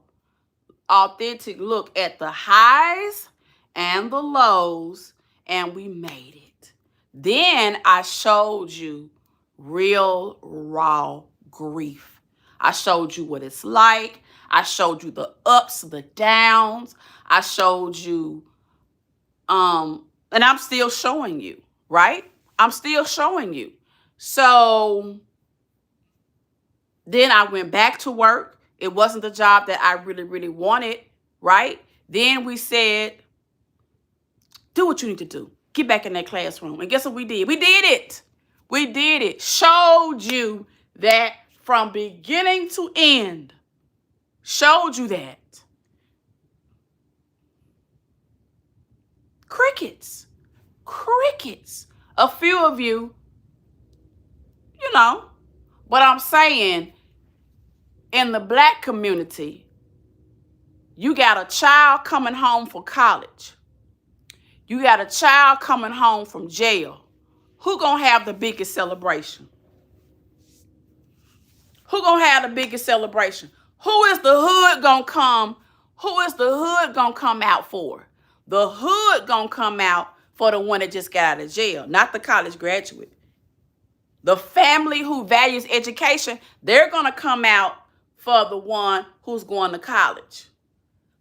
authentic look at the highs and the lows, and we made it. Then I showed you real raw grief. I showed you what it's like. I showed you the ups, the downs. I showed you, and I'm still showing you, right? I'm still showing you. So then I went back to work. It wasn't the job that I really, really wanted, right? Then we said, do what you need to do. Get back in that classroom. And guess what we did? We did it. We did it. Showed you that from beginning to end. Showed you that. Crickets. Crickets. A few of you, you know, but I'm saying in the black community, you got a child coming home from college. You got a child coming home from jail. Who gonna have the biggest celebration? Who gonna have the biggest celebration? Who is the hood gonna come? Who is the hood gonna come out for? The hood gonna come out for the one that just got out of jail, not the college graduate. The family who values education, they're gonna come out for the one who's going to college.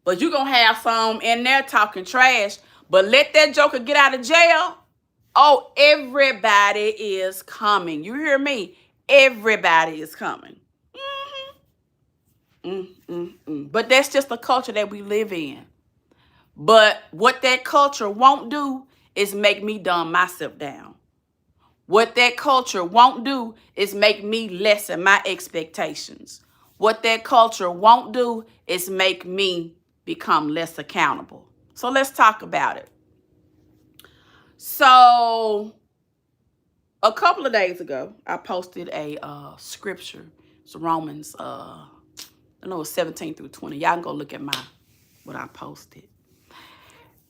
But you're gonna have some in there talking trash, but let that joker get out of jail. Oh, everybody is coming. You hear me? Everybody is coming. But that's just the culture that we live in. But what that culture won't do is make me dumb myself down. What that culture won't do is make me lessen my expectations. What that culture won't do is make me become less accountable. So let's talk about it. So a couple of days ago, I posted a scripture. It's Romans, I know it's 17 through 20. Y'all can go look at what I posted.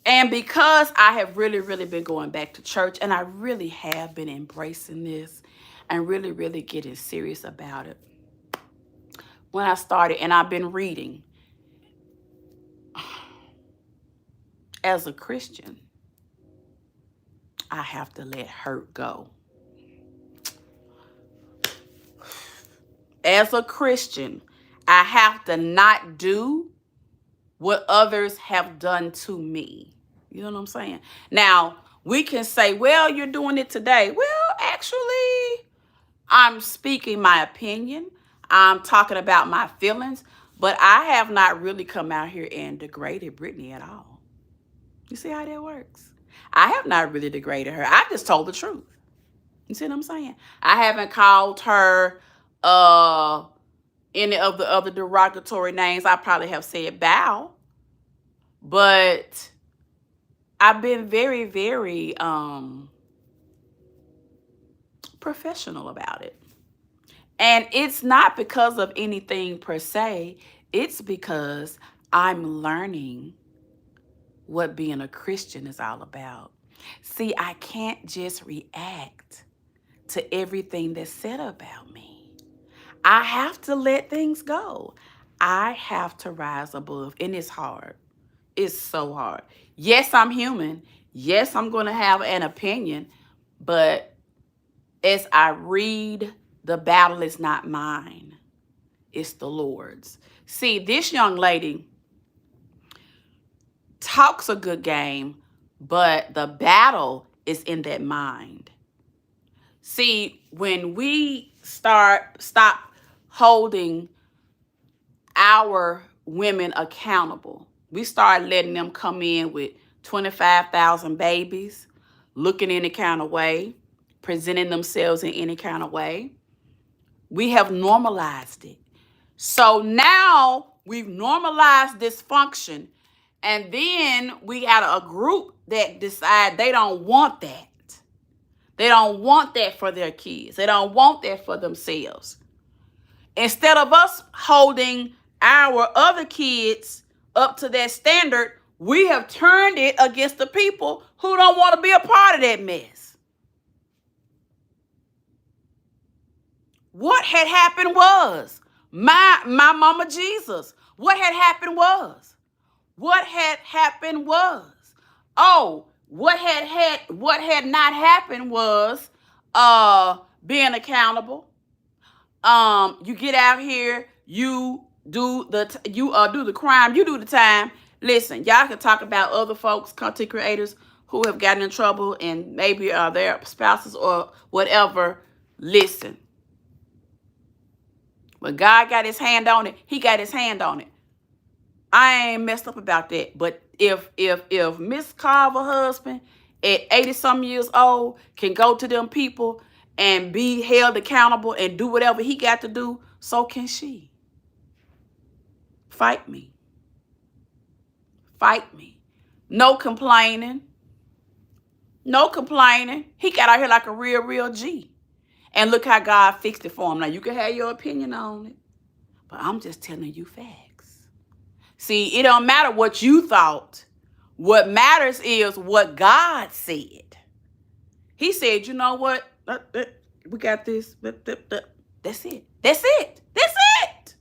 And because I have really, really been going back to church, and I really have been embracing this and really, really getting serious about it. When I started, and I've been reading, as a Christian, I have to let hurt go. As a Christian, I have to not do what others have done to me. You know what I'm saying? Now, we can say, well, you're doing it today. Well, actually, I'm speaking my opinion. I'm talking about my feelings. But I have not really come out here and degraded Brittany at all. You see how that works? I have not really degraded her. I just told the truth. You see what I'm saying? I haven't called her any of the other derogatory names. I probably have said bow. But I've been very, very professional about it. And it's not because of anything per se. It's because I'm learning what being a Christian is all about. See, I can't just react to everything that's said about me. I have to let things go. I have to rise above. And it's hard. It's so hard. Yes, I'm human. Yes, I'm going to have an opinion. But as I read, the battle is not mine. It's the Lord's. See, this young lady talks a good game, but the battle is in that mind. See, when we stop holding our women accountable, we start letting them come in with 25,000 babies, looking any kind of way, presenting themselves in any kind of way. We have normalized it. So now we've normalized dysfunction, and then we got a group that decide they don't want that. They don't want that for their kids. They don't want that for themselves. Instead of us holding our other kids up to that standard, we have turned it against the people who don't want to be a part of that mess. What had happened was, my mama Jesus, what had happened was, oh, What had not happened was being accountable. You get out here, you do the crime, you do the time. Listen, y'all can talk about other folks, content creators who have gotten in trouble and maybe their spouses or whatever. Listen, when God got his hand on it, he got his hand on it. I ain't messed up about that. But if Miss Carver husband at 80 some years old can go to them people and be held accountable and do whatever he got to do, so can she. Fight me. Fight me. No complaining. No complaining. He got out here like a real G. And look how God fixed it for him. Now, you can have your opinion on it, but I'm just telling you facts. See, it don't matter what you thought. What matters is what God said. He said, you know what? We got this. That's it. That's it. That's it.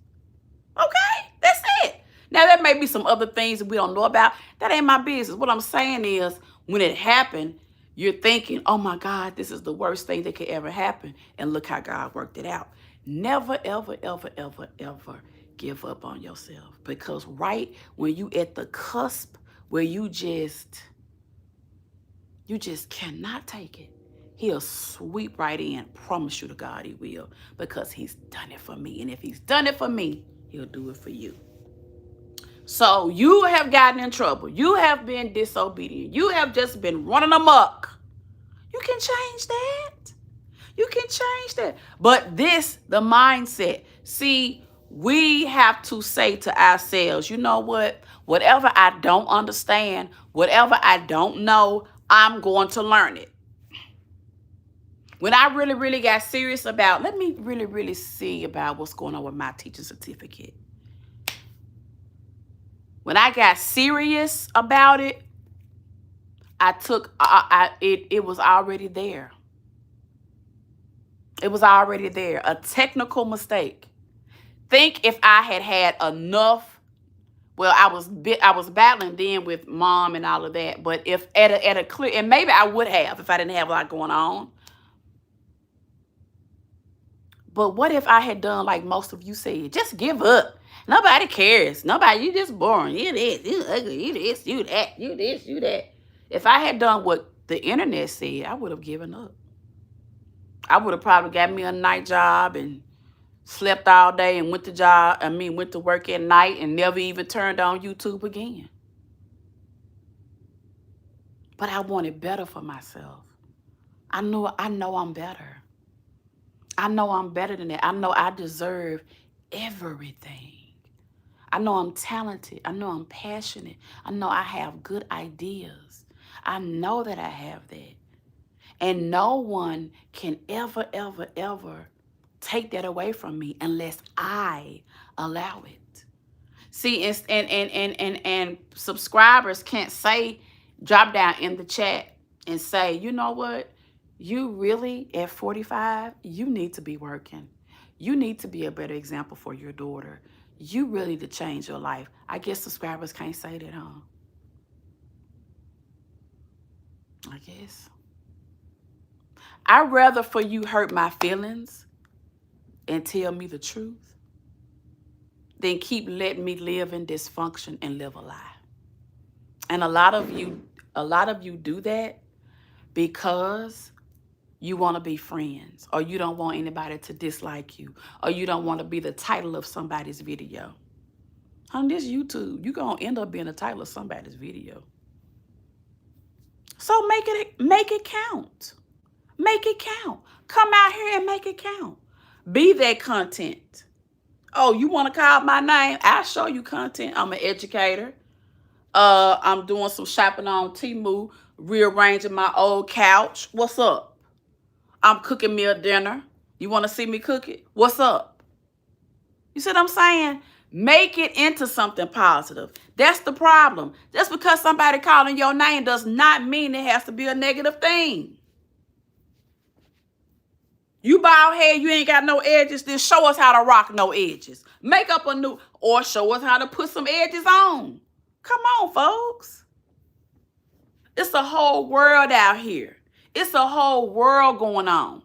Okay? That's it. Now, there may be some other things that we don't know about. That ain't my business. What I'm saying is, when it happened, you're thinking, oh my God, this is the worst thing that could ever happen. And look how God worked it out. Never, ever, ever, ever, ever give up on yourself. Because right when you at the cusp where you just cannot take it, he'll sweep right in. Promise you to God he will. Because he's done it for me. And if he's done it for me, he'll do it for you. So you have gotten in trouble. You have been disobedient. You have just been running amok. You can change that. You can change that. But the mindset. See, we have to say to ourselves, you know what? Whatever I don't understand, whatever I don't know, I'm going to learn it. When I really, really got serious about, let me really, really see about what's going on with my teaching certificate. When I got serious about it, it was already there. It was already there. A technical mistake. Think if I had enough. Well, I was battling then with mom and all of that. But if at a clear, and maybe I would have if I didn't have a lot going on. But what if I had done like most of you said? Just give up. Nobody cares. Nobody, you just boring. You this, you ugly, you this, you that, you this, you that. If I had done what the internet said, I would have given up. I would have probably got me a night job and slept all day and went to work at night and never even turned on YouTube again. But I wanted better for myself. I know I'm better. I know I'm better than that. I know I deserve everything. I know I'm talented. I know I'm passionate. I know I have good ideas. I know that I have that. And no one can ever, ever, ever take that away from me unless I allow it. See, and subscribers can't drop down in the chat and say, you know what? You really, at 45, you need to be working. You need to be a better example for your daughter. You really need to change your life. I guess subscribers can't say that, huh? I guess. I'd rather for you hurt my feelings and tell me the truth than keep letting me live in dysfunction and live a lie. And a lot of you do that because you want to be friends, or you don't want anybody to dislike you, or you don't want to be the title of somebody's video. On this YouTube, you're going to end up being the title of somebody's video. So make it count. Make it count. Come out here and make it count. Be that content. Oh, you want to call my name? I'll show you content. I'm an educator. I'm doing some shopping on Temu, rearranging my old couch. What's up? I'm cooking me a dinner. You want to see me cook it? What's up? You see what I'm saying? Make it into something positive. That's the problem. Just because somebody calling your name does not mean it has to be a negative thing. You bald head, you ain't got no edges, then show us how to rock no edges. Make up a new, or show us how to put some edges on. Come on, folks. It's a whole world out here. It's a whole world going on.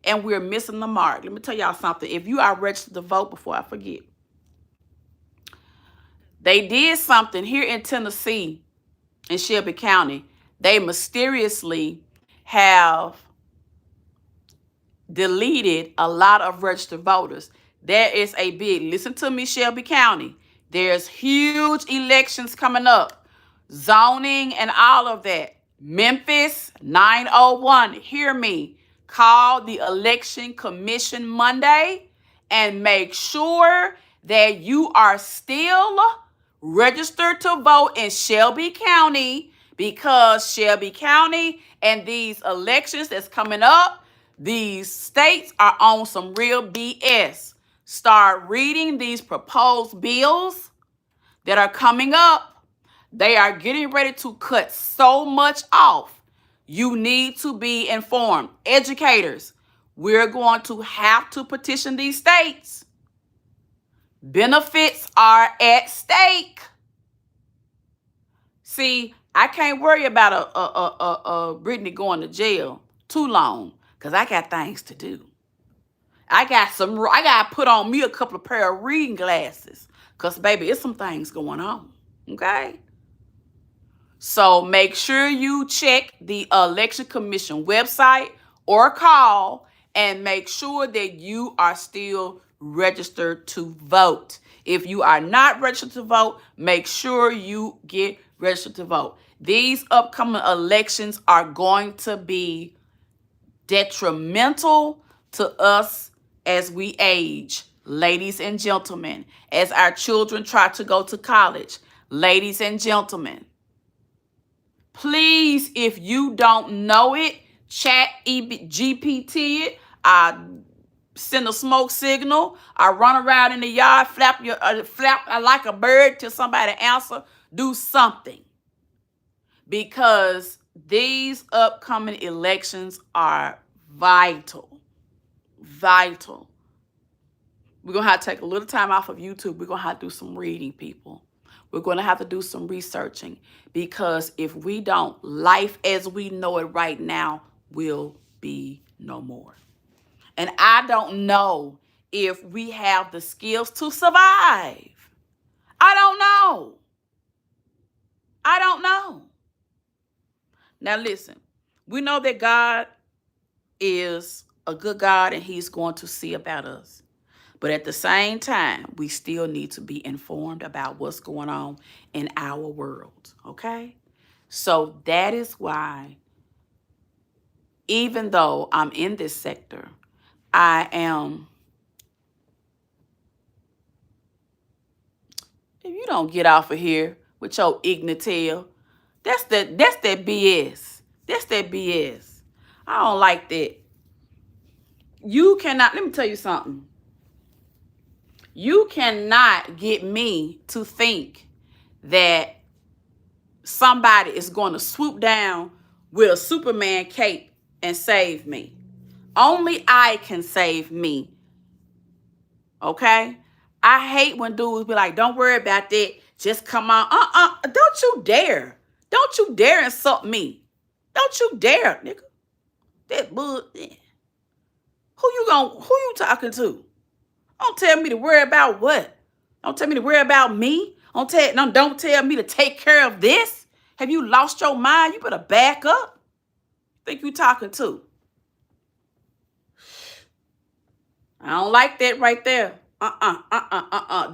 And we're missing the mark. Let me tell y'all something. If you are registered to vote, before I forget, they did something here in Tennessee, in Shelby County. They mysteriously have deleted a lot of registered voters. There is a big, listen to me, Shelby County. There's huge elections coming up, zoning and all of that. Memphis 901, hear me. Call the election commission Monday and make sure that you are still registered to vote in Shelby County, because Shelby County and these elections that's coming up, these states are on some real BS. Start reading these proposed bills that are coming up. They are getting ready to cut so much off. You need to be informed. Educators, we're going to have to petition these states. Benefits are at stake. See, I can't worry about a Brittany going to jail too long, because I got things to do. I got to put on me a couple of pair of reading glasses, because, baby, it's some things going on, okay? So make sure you check the Election Commission website or call and make sure that you are still registered to vote. If you are not registered to vote, make sure you get registered to vote. These upcoming elections are going to be detrimental to us as we age, ladies and gentlemen, as our children try to go to college, ladies and gentlemen. Please, if you don't know it, chat GPT it. I send a smoke signal. I run around in the yard, flap like a bird till somebody answer. Do something, because these upcoming elections are vital. Vital. We're going to have to take a little time off of YouTube. We're going to have to do some reading, people. We're going to have to do some researching, because if we don't, life as we know it right now will be no more. And I don't know if we have the skills to survive. I don't know. I don't know. Now listen, we know that God is a good God and he's going to see about us. But at the same time, we still need to be informed about what's going on in our world, okay? So that is why, even though I'm in this sector, I am, if you don't get off of here with your ignorant tail, that's that BS. That's that BS. I don't like that. You cannot, let me tell you something. You cannot get me to think that somebody is going to swoop down with a Superman cape and save me. Only I can save me. Okay? I hate when dudes be like, don't worry about that. Just come on. Don't you dare. Don't you dare insult me. Don't you dare, nigga. That bull. Who you talking to? Don't tell me to worry about what? Don't tell me to worry about me. Don't tell me to take care of this. Have you lost your mind? You better back up. Think you talking to? I don't like that right there.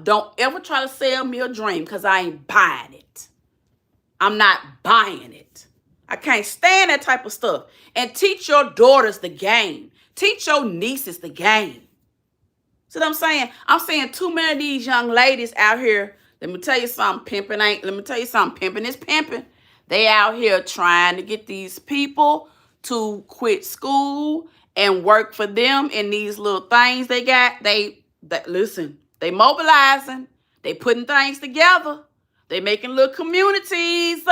Don't ever try to sell me a dream, because I ain't buying it. I'm not buying it. I can't stand that type of stuff. And teach your daughters the game. Teach your nieces the game. See what I'm saying? I'm saying too many of these young ladies out here, let me tell you something, pimping is pimping. They out here trying to get these people to quit school and work for them in these little things they got. Listen, they mobilizing. They putting things together. They making little communities.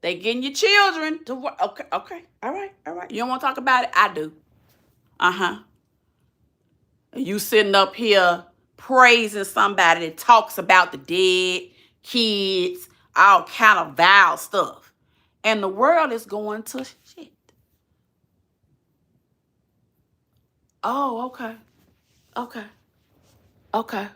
They getting your children to work. Okay. All right. You don't want to talk about it? I do. You sitting up here praising somebody that talks about the dead, kids, all kind of vile stuff. And the world is going to shit. Oh, okay. Okay. Okay.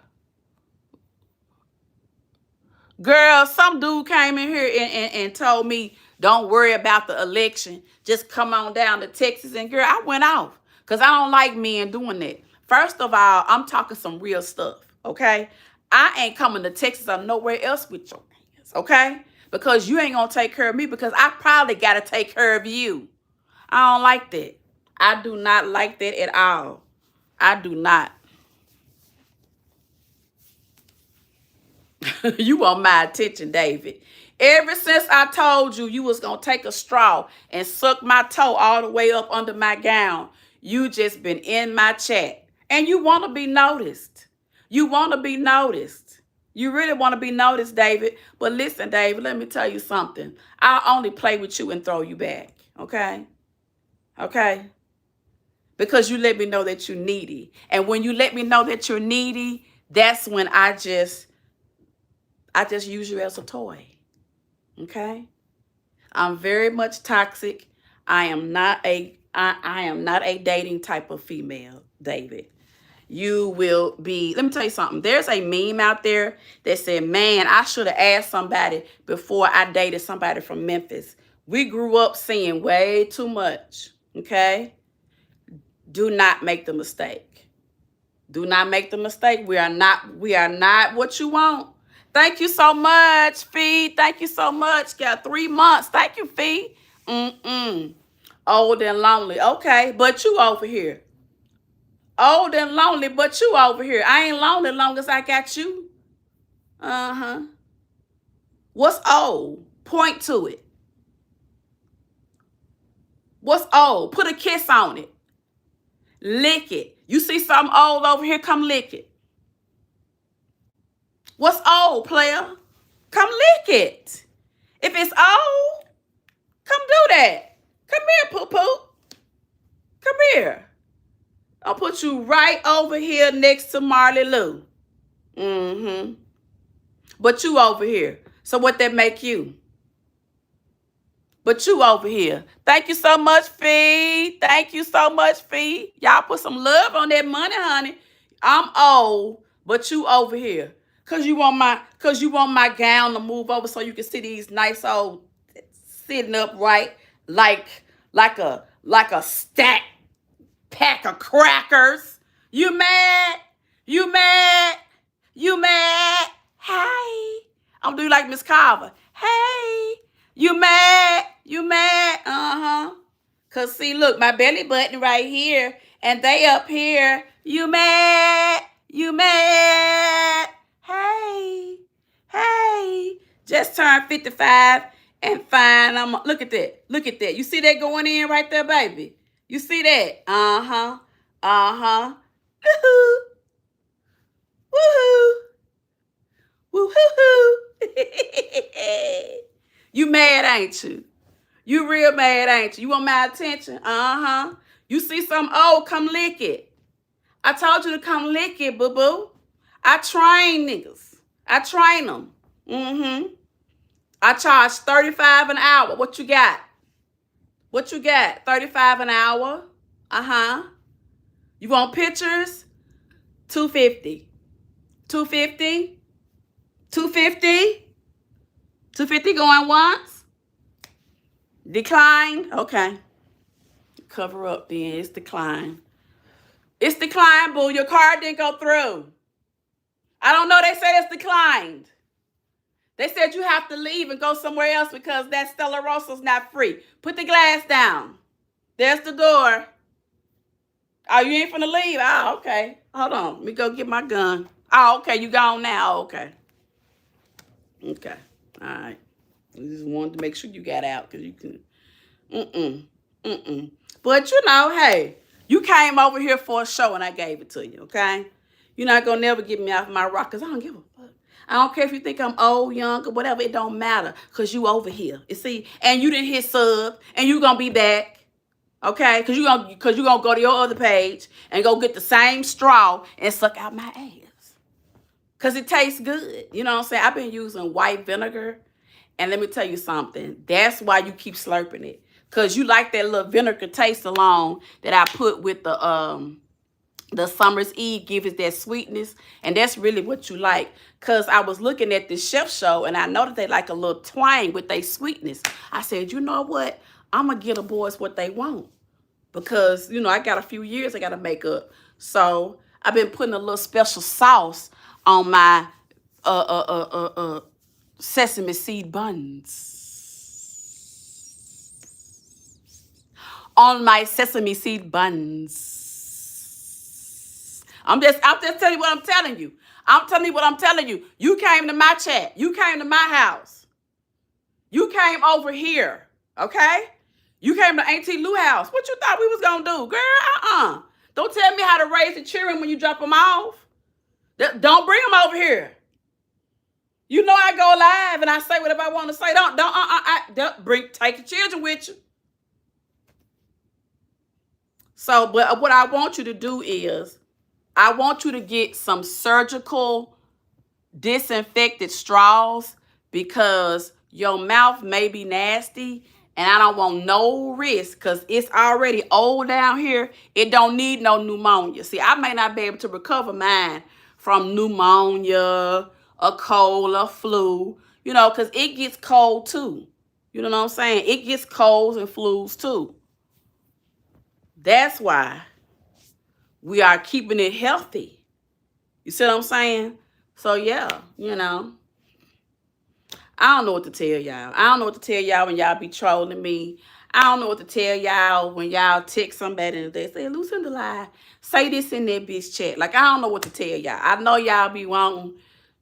Girl, some dude came in here and told me, don't worry about the election. Just come on down to Texas. And girl, I went off because I don't like men doing that. First of all, I'm talking some real stuff, okay? I ain't coming to Texas or nowhere else with your hands, okay? Because you ain't going to take care of me because I probably got to take care of you. I don't like that. I do not like that at all. I do not. You want my attention, David. Ever since I told you was going to take a straw and suck my toe all the way up under my gown, you just been in my chat. And you want to be noticed. You want to be noticed. You really want to be noticed, David. But listen, David, let me tell you something. I'll only play with you and throw you back, okay? Okay? Because you let me know that you're needy. And when you let me know that you're needy, that's when I just use you as a toy. Okay? I'm very much toxic. I am not a dating type of female, David. You will be, let me tell you something. There's a meme out there that said, man, I should have asked somebody before I dated somebody from Memphis. We grew up seeing way too much. Okay? Do not make the mistake. Do not make the mistake. We are not what you want. Thank you so much, Fee. Thank you so much. Got 3 months. Thank you, Fee. Old and lonely. Okay, but you over here. Old and lonely, but you over here. I ain't lonely as long as I got you. Uh-huh. What's old? Point to it. What's old? Put a kiss on it. Lick it. You see something old over here? Come lick it. What's old, player? Come lick it. If it's old, come do that. Come here, poo-poo. Come here. I'll put you right over here next to Marley Lou. But you over here. So what that make you? But you over here. Thank you so much, Fee. Thank you so much, Fee. Y'all put some love on that money, honey. I'm old, but you over here. Cause you want my gown to move over so you can see these nice old sitting upright like a stack pack of crackers. You mad? You mad? You mad? Hey. I'm gonna do like Miss Carver. Hey. You mad? You mad? Uh-huh. Cause see, look, my belly button right here, and they up here. You mad? You mad? Hey. Hey. Just turned 55 and fine. Look at that. Look at that. You see that going in right there, baby? You see that? Uh-huh. Uh-huh. Woohoo. Woohoo. Woohoo. You mad, ain't you? You real mad, ain't you? You want my attention? Uh-huh. You see something old, come lick it. I told you to come lick it, boo-boo. I train niggas. I train them. I charge $35 an hour. What you got? What you got? $35 an hour? Uh-huh. You want pictures? $250. $250? $250? $250 going once? Decline? Okay. Cover up then. It's decline. It's declined, boo. Your card didn't go through. I don't know. They said it's declined. They said you have to leave and go somewhere else because that Stella Rosa's not free. Put the glass down. There's the door. Oh, you ain't finna leave? Oh, okay. Hold on. Let me go get my gun. Oh, okay. You gone now? Okay. Okay. All right. I just wanted to make sure you got out because you can. But you know, hey, you came over here for a show and I gave it to you, okay? You're not going to never get me off my rock because I don't give a fuck. I don't care if you think I'm old, young, or whatever. It don't matter because you over here. You see? And you didn't hit sub and you going to be back. Okay? Because you're going to go to your other page and go get the same straw and suck out my ass. Because it tastes good. You know what I'm saying? I've been using white vinegar And let me tell you something. That's why you keep slurping it. Because you like that little vinegar taste alone that I put with the Summer's Eve, give it that sweetness. And that's really what you like. Because I was looking at this chef show and I noticed they like a little twang with their sweetness. I said, you know what? I'm going to get the boys what they want. Because, you know, I got a few years I got to make up. So I've been putting a little special sauce on my sesame seed buns. On my sesame seed buns. I'm just telling you what I'm telling you. I'm telling you what I'm telling you. You came to my chat. You came to my house. You came over here. Okay? You came to Auntie Lou house. What you thought we was gonna do? Girl, Don't tell me how to raise the children when you drop them off. Don't bring them over here. You know I go live and I say whatever I want to say. Take the children with you. So, but what I want you to do is, I want you to get some surgical disinfected straws because your mouth may be nasty and I don't want no risk because it's already old down here. It don't need no pneumonia. See, I may not be able to recover mine from pneumonia, a cold, a flu, you know, because it gets cold too. You know what I'm saying? It gets colds and flus too. That's why we are keeping it healthy. You see what I'm saying? So, yeah, you know. I don't know what to tell y'all. I don't know what to tell y'all when y'all be trolling me. I don't know what to tell y'all when y'all text somebody and they say, Lucinda lie. Say this in that bitch chat. Like, I don't know what to tell y'all. I know y'all be wanting,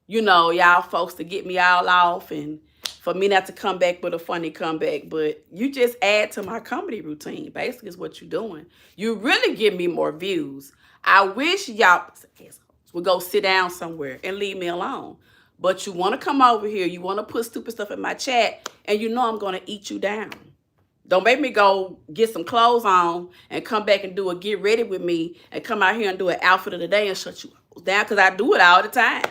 you know, y'all folks to get me all off and for me not to come back with a funny comeback. But you just add to my comedy routine. Basically, is what you're doing. You really give me more views. I wish y'all would go sit down somewhere and leave me alone. But you want to come over here. You want to put stupid stuff in my chat. And you know I'm going to eat you down. Don't make me go get some clothes on and come back and do a get ready with me and come out here and do an outfit of the day and shut you down because I do it all the time.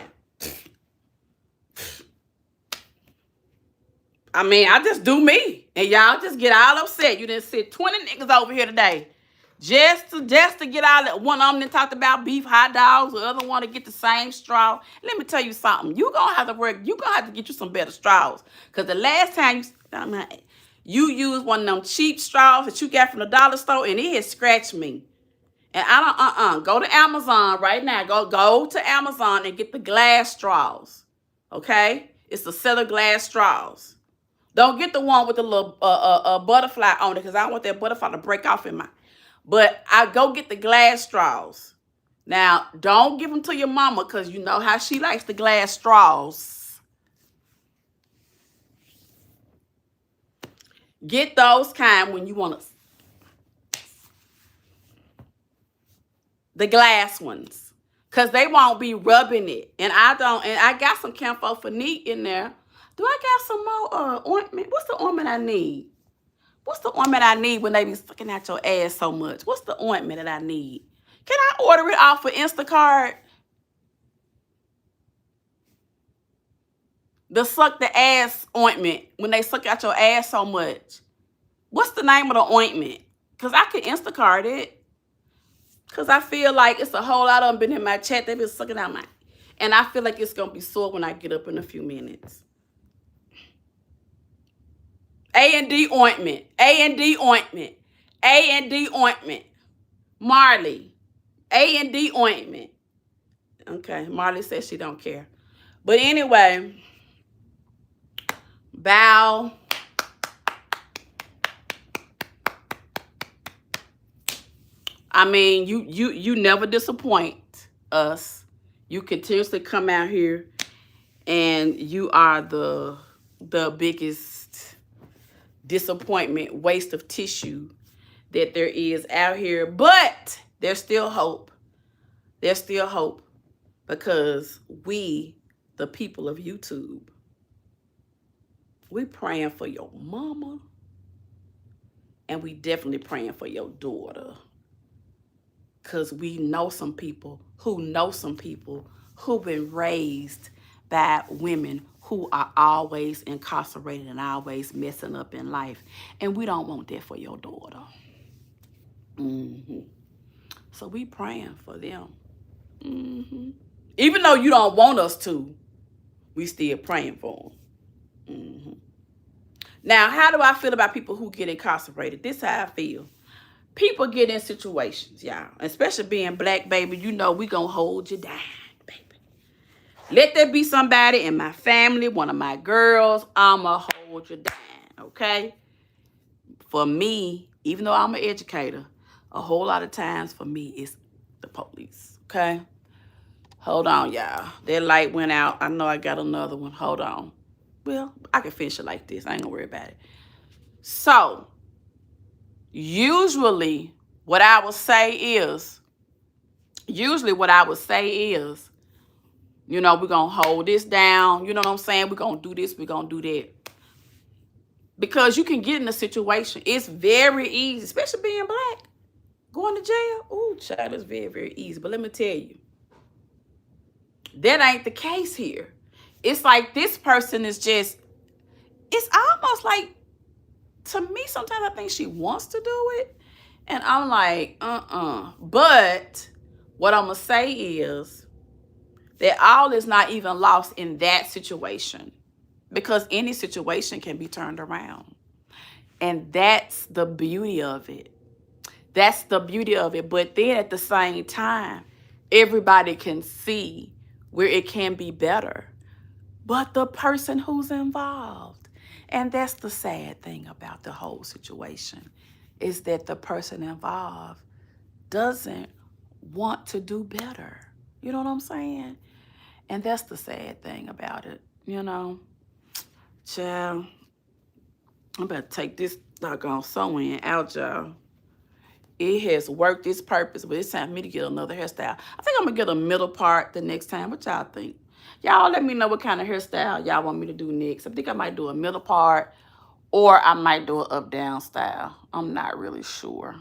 I mean, I just do me. And y'all just get all upset. You didn't sit 20 niggas over here today. Just to get out of one of them talked about beef hot dogs, the other one to get the same straw. Let me tell you something. You're going to have to work. You're going to have to get you some better straws. Because the last time you used one of them cheap straws that you got from the dollar store and it had scratched me. And I don't, go to Amazon right now. Go to Amazon and get the glass straws. Okay? It's the set of glass straws. Don't get the one with the little butterfly on it because I don't want that butterfly to break off in my... But I go get the glass straws. Now, don't give them to your mama because you know how she likes the glass straws. Get those kind when you want to. The glass ones. Because they won't be rubbing it. And I got some camphor for neat in there. Do I got some more ointment? What's the ointment I need? What's the ointment I need when they be sucking out your ass so much? What's the ointment that I need? Can I order it off of Instacart? The suck the ass ointment when they suck out your ass so much. What's the name of the ointment? Because I could Instacart it. Because I feel like it's a whole lot of them been in my chat. They've been sucking out my... And I feel like it's going to be sore when I get up in a few minutes. A&D ointment. A&D ointment. A&D ointment. Marley. A&D ointment. Okay, Marley says she don't care. But anyway, bow. I mean, you never disappoint us. You continuously come out here and you are the biggest disappointment, waste of tissue that there is out here. But there's still hope. There's still hope because we, the people of YouTube, we praying for your mama and we definitely praying for your daughter because we know some people who've been raised by women who are always incarcerated and always messing up in life. And we don't want that for your daughter. So we praying for them. Even though you don't want us to, we still praying for them. Now, how do I feel about people who get incarcerated? This is how I feel. People get in situations, y'all, especially being black, baby, you know we gonna hold you down, baby. Let there be somebody in my family, one of my girls, I'ma hold you down, okay? For me, even though I'm an educator, a whole lot of times for me, it's the police, okay? Hold on, y'all. That light went out. I know I got another one. Hold on. Well, I can finish it like this. I ain't gonna worry about it. So, usually what I would say is, you know, we're going to hold this down. You know what I'm saying? We're going to do this. We're going to do that. Because you can get in a situation. It's very easy, especially being black. Going to jail. Ooh, child, it's very, very easy. But let me tell you, that ain't the case here. It's like this person is just, it's almost like, to me, sometimes I think she wants to do it. And I'm like, But what I'm going to say is that all is not even lost in that situation. Because any situation can be turned around. And that's the beauty of it. That's the beauty of it. But then at the same time, everybody can see where it can be better. But the person who's involved. And that's the sad thing about the whole situation, is that the person involved doesn't want to do better. You know what I'm saying? And that's the sad thing about it, you know. Child, I'm about to take this doggone sewing out, y'all. It has worked its purpose, but it's time for me to get another hairstyle. I think I'm going to get a middle part the next time. What y'all think? Y'all let me know what kind of hairstyle y'all want me to do next. I think I might do a middle part, or I might do an up-down style. I'm not really sure.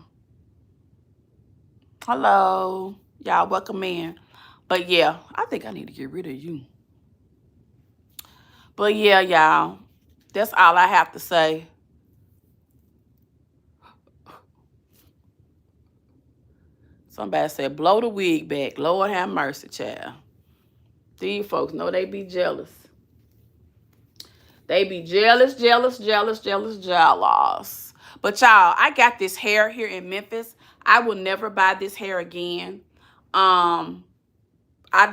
Hello. Y'all welcome in. But yeah, I think I need to get rid of you. But yeah, y'all, that's all I have to say. Somebody said, blow the wig back. Lord have mercy, child. These folks know they be jealous. They be jealous. But y'all, I got this hair here in Memphis. I will never buy this hair again. I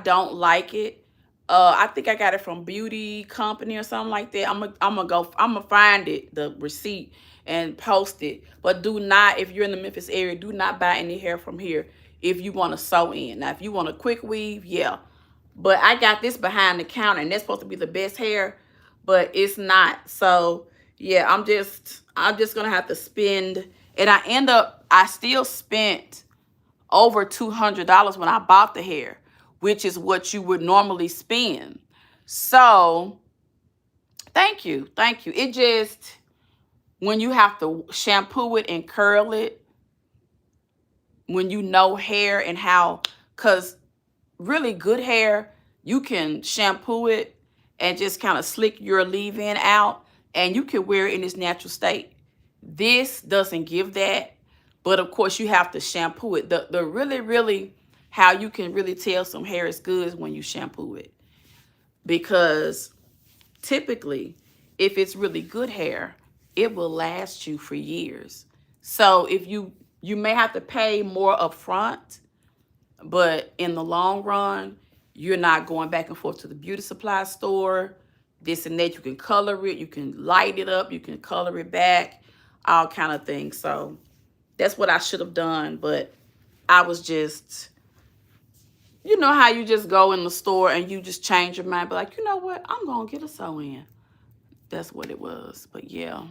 don't like it. I think I got it from Beauty Company or something like that. I'm gonna find it, the receipt, and post it. But do not, if you're in the Memphis area, do not buy any hair from here if you want to sew in. Now, if you want a quick weave, yeah. But I got this behind the counter, and that's supposed to be the best hair, but it's not. So yeah, I'm just gonna have to spend, and I still spent over $200 when I bought the hair, which is what you would normally spend. So thank you. It just, when you have to shampoo it and curl it, when you know hair and how, because really good hair, you can shampoo it and just kind of slick your leave-in out, and you can wear it in its natural state. This doesn't give that, but of course you have to shampoo it. The really, how you can really tell some hair is good is when you shampoo it. Because typically, if it's really good hair, it will last you for years. So if you may have to pay more up front, but in the long run, you're not going back and forth to the beauty supply store, this and that. You can color it, you can light it up, you can color it back, all kind of things. So that's what I should have done, but I was just, you know how you just go in the store and you just change your mind, but like, you know what, I'm going to get a sew-in. That's what it was. But yeah.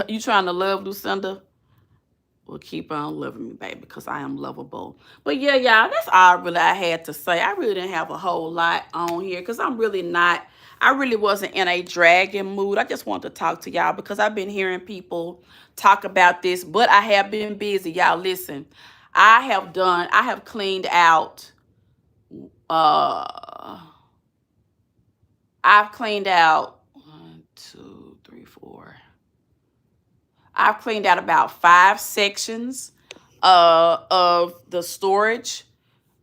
You trying to love Lucinda? Well, keep on loving me, baby, because I am lovable. But yeah, y'all, that's all really I had to say. I really didn't have a whole lot on here because I really wasn't in a dragging mood. I just wanted to talk to y'all because I've been hearing people talk about this, but I have been busy. Y'all, listen, I have cleaned out I've cleaned out 1, 2, 3, 4. I've cleaned out about 5 sections of the storage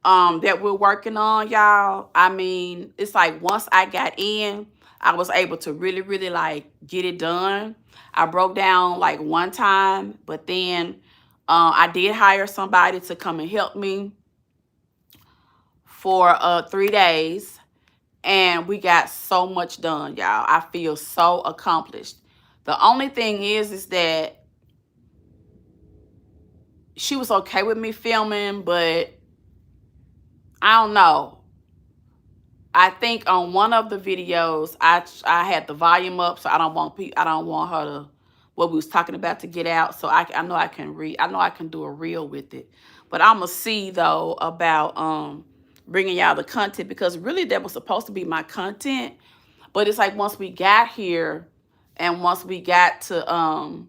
that we're working on, y'all. I mean, it's like once I got in, I was able to really, really like get it done. I broke down like one time, but then I did hire somebody to come and help me for 3 days. And we got so much done, y'all. I feel so accomplished. The only thing is that she was okay with me filming, but I don't know. I think on one of the videos, I had the volume up, so I don't want her to, what we was talking about, to get out. So I know I can read. I know I can do a reel with it. But I'm gonna see though about bringing y'all the content, because really that was supposed to be my content. But it's like once we got here, and once we got to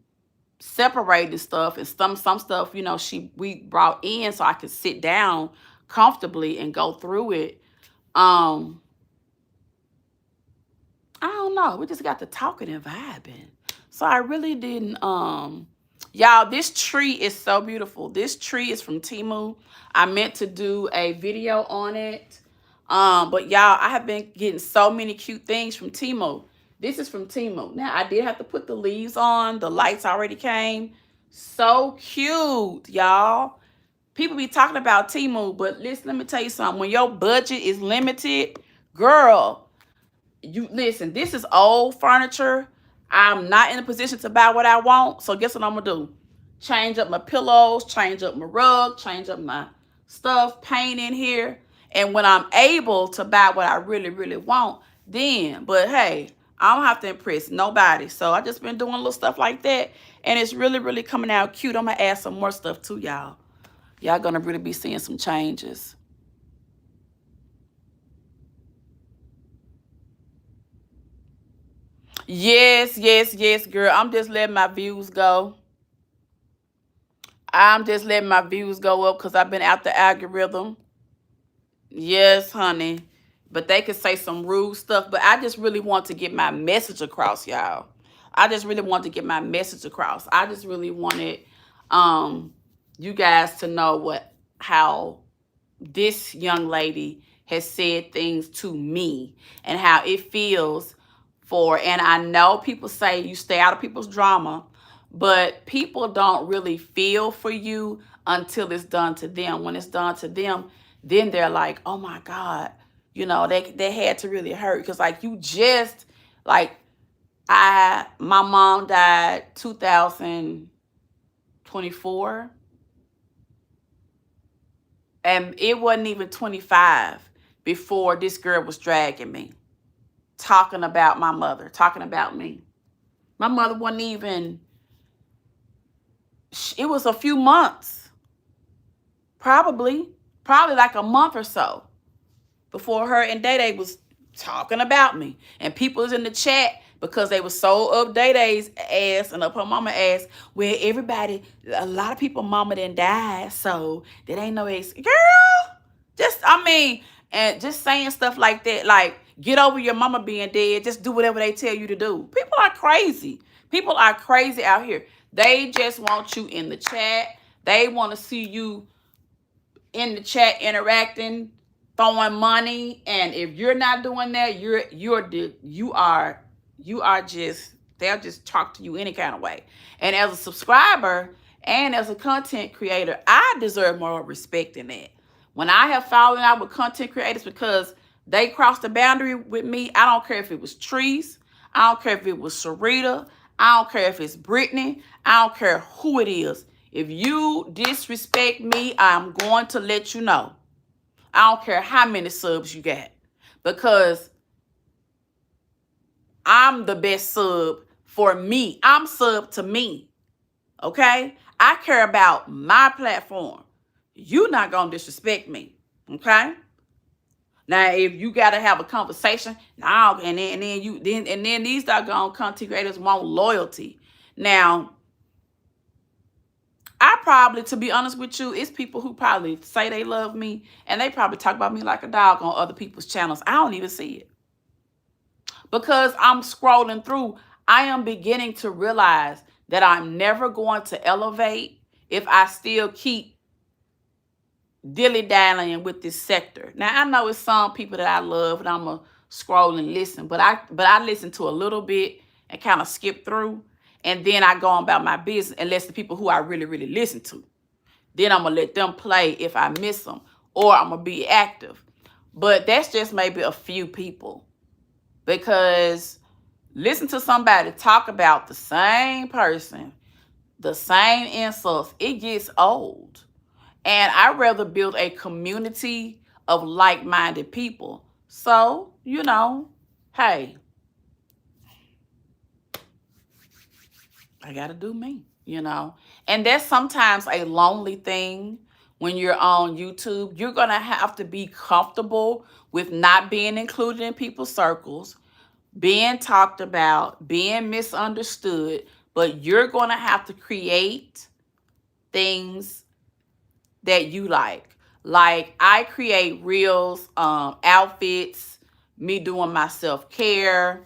separate the stuff, and some stuff, you know, we brought in so I could sit down comfortably and go through it. I don't know. We just got to talking and vibing. So I really didn't, y'all, this tree is so beautiful. This tree is from Temu. I meant to do a video on it. But y'all, I have been getting so many cute things from Temu. This is from Temu. Now, I did have to put the leaves on. The lights already came. So cute, y'all. People be talking about Temu, but listen, let me tell you something. When your budget is limited, girl, you listen, this is old furniture. I'm not in a position to buy what I want. So guess what I'm gonna do? Change up my pillows, change up my rug, change up my stuff, paint in here. And when I'm able to buy what I really, really want, then, but hey, I don't have to impress nobody. So I just been doing little stuff like that. And it's really, really coming out cute. I'm gonna add some more stuff too, y'all. Y'all gonna really be seeing some changes. Yes, yes, yes, girl. I'm just letting my views go. I'm just letting my views go up because I've been out the algorithm. Yes, honey. But they could say some rude stuff. But I just really want to get my message across, y'all. I just really want to get my message across. I just really wanted you guys to know how this young lady has said things to me and how it feels and I know people say you stay out of people's drama, but people don't really feel for you until it's done to them. When it's done to them, then they're like, oh my God, you know, they had to really hurt. Because like you just, like my mom died 2024. And it wasn't even 25 before this girl was dragging me, talking about my mother, talking about me. My mother wasn't even, it was a few months, probably like a month or so before her and Day Day was talking about me. And people was in the chat because they were so up Day Day's ass and up her mama ass, where everybody, a lot of people mama didn't die, so that ain't no ex. Girl, and just saying stuff like that, like, get over your mama being dead, just do whatever they tell you to do. People are crazy. People are crazy out here. They just want you in the chat. They want to see you in the chat interacting, throwing money, and if you're not doing that, they'll just talk to you any kind of way. And as a subscriber and as a content creator, I deserve more respect than that. When I have fallen out with content creators because they crossed the boundary with me, I don't care if it was Treese, I don't care if it was Sarita, I don't care if it's Brittany, I don't care who it is. If you disrespect me, I'm going to let you know. I don't care how many subs you got, because I'm the best sub for me. I'm sub to me, okay? I care about my platform. You're not going to disrespect me, okay? Now, if you got to have a conversation, and then these doggone content creators want loyalty. Now, I probably, to be honest with you, it's people who probably say they love me, and they probably talk about me like a dog on other people's channels. I don't even see it. Because I'm scrolling through, I am beginning to realize that I'm never going to elevate if I still keep dilly-dallying with this sector. Now I know it's some people that I love and I'm gonna scroll and listen, but I listen to a little bit and kind of skip through, and then I go on about my business unless the people who I really, really listen to. Then I'm gonna let them play if I miss them, or I'm gonna be active. But that's just maybe a few people, because listen to somebody talk about the same person, the same insults, it gets old. And I'd rather build a community of like-minded people. So, hey, I got to do me. And that's sometimes a lonely thing when you're on YouTube. You're going to have to be comfortable with not being included in people's circles, being talked about, being misunderstood, but you're going to have to create things that you like. Like, I create reels, outfits, me doing my self-care.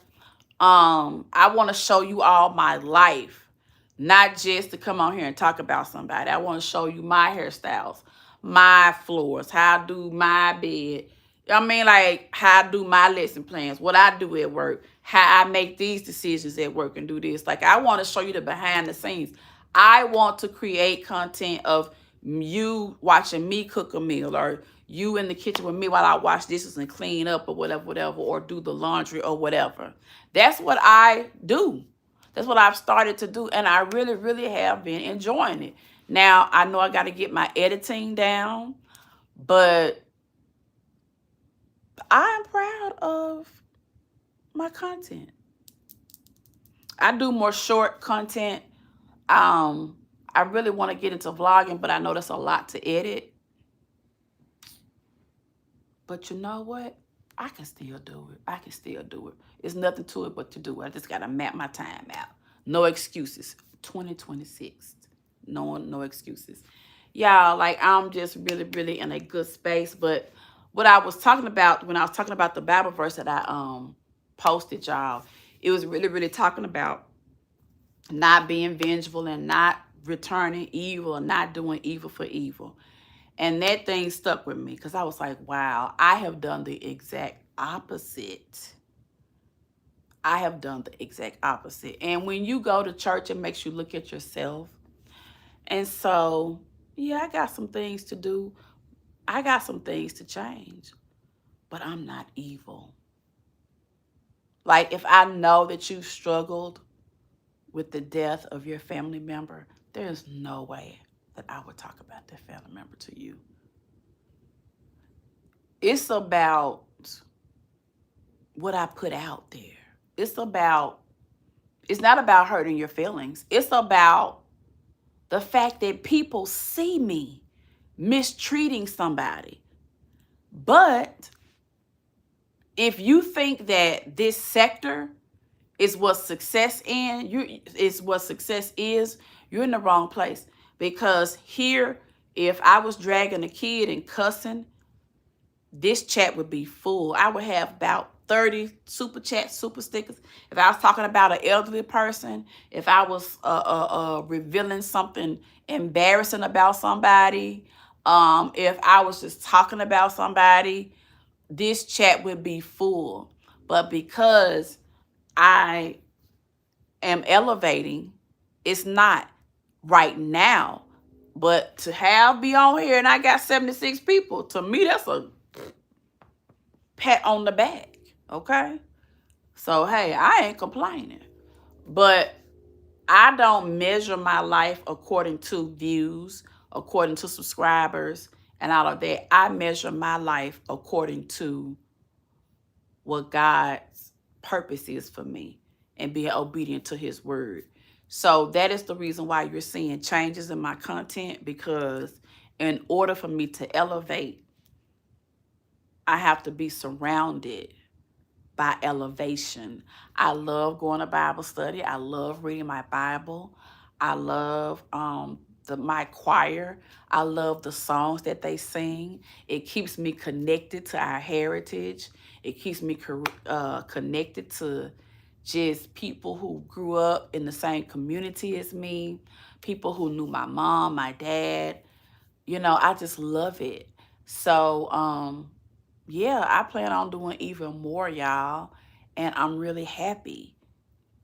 I want to show you all my life, not just to come on here and talk about somebody. I want to show you my hairstyles, my floors, how I do my bed. I mean, like, how I do my lesson plans, what I do at work, how I make these decisions at work and do this. Like, I want to show you the behind the scenes. I want to create content of you watching me cook a meal, or you in the kitchen with me while I wash dishes and clean up, or whatever, or do the laundry or whatever. That's what I do. That's what I've started to do, and I really, really have been enjoying it. Now, I know I got to get my editing down, but I'm proud of my content. I do more short content. I really want to get into vlogging, but I know that's a lot to edit. But you know what? I can still do it. I can still do it. There's nothing to it but to do it. I just got to map my time out. No excuses. 2026. No excuses. Y'all, like, I'm just really, really in a good space. But what I was talking about when I was talking about the Bible verse that I posted, y'all, it was really, really talking about not being vengeful and not returning evil and not doing evil for evil. And that thing stuck with me, because I was like, wow, I have done the exact opposite. I have done the exact opposite. And when you go to church, it makes you look at yourself. And so, yeah, I got some things to do. I got some things to change. But I'm not evil. Like, if I know that you struggled with the death of your family member, there's no way that I would talk about that family member to you. It's about what I put out there. It's not about hurting your feelings. It's about the fact that people see me mistreating somebody. But if you think that this sector is what success is, you're in the wrong place. Because here, if I was dragging a kid and cussing, this chat would be full. I would have about 30 super chats, super stickers. If I was talking about an elderly person, if I was revealing something embarrassing about somebody, if I was just talking about somebody, this chat would be full. But because I am elevating, it's not right now. But to be on here and I got 76 people, to me, that's a pat on the back, okay? So, hey, I ain't complaining. But I don't measure my life according to views, according to subscribers, and all of that. I measure my life according to what God's purpose is for me and being obedient to his word. So that is the reason why you're seeing changes in my content, because in order for me to elevate, I have to be surrounded by elevation. I love going to Bible study. I love reading my Bible. I love my choir. I love the songs that they sing. It keeps me connected to our heritage. It keeps me connected to just people who grew up in the same community as me, people who knew my mom, my dad. I just love it. So, yeah, I plan on doing even more, y'all. And I'm really happy.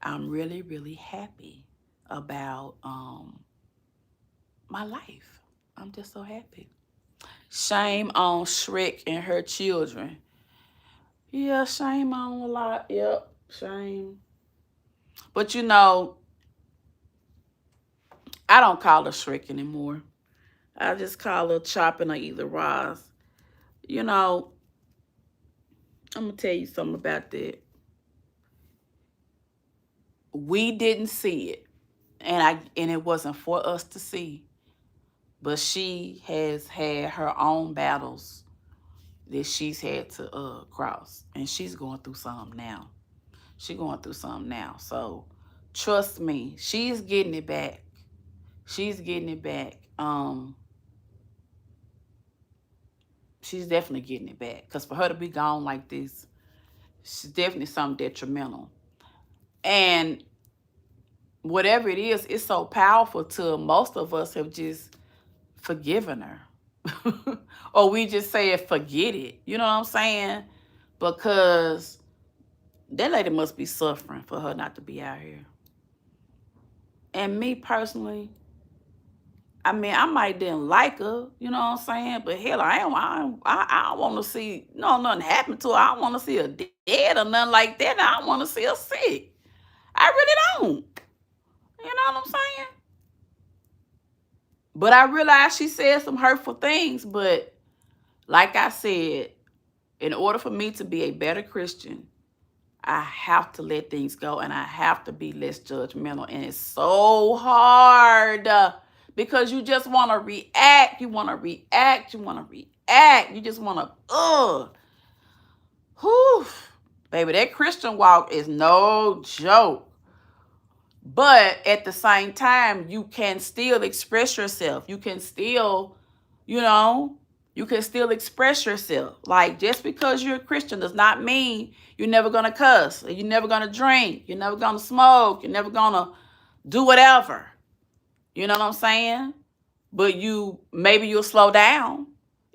I'm really, really happy about my life. I'm just so happy. Shame on Shrek and her children. Yeah, shame on a lot. Yep, shame. But I don't call her Shrek anymore. I just call her Chopping or either Roz. You know, I'm gonna tell you something about that. We didn't see it, and it wasn't for us to see. But she has had her own battles that she's had to cross, and she's going through some now. She's going through some now. So trust me, she's getting it back. She's getting it back. She's definitely getting it back. Because for her to be gone like this, she's definitely something detrimental. And whatever it is, it's so powerful to most of us have just forgiven her. Or we just say it, forget it. You know what I'm saying? Because that lady must be suffering for her not to be out here. And me personally, I mean, I might didn't like her, you know what I'm saying? But hell, I don't want to see nothing happen to her. I don't want to see her dead or nothing like that. I don't want to see her sick. I really don't. You know what I'm saying? But I realize she said some hurtful things. But like I said, in order for me to be a better Christian, I have to let things go and I have to be less judgmental. And it's so hard because you just want to react. You want to react. You want to react. You just want to, whew. Baby, that Christian walk is no joke. But at the same time, you can still express yourself. You can still, you know, you can still express yourself. Like, just because you're a Christian does not mean you're never going to cuss, or you're never going to drink, you're never going to smoke, you're never going to do whatever. You know what I'm saying? But maybe you'll slow down.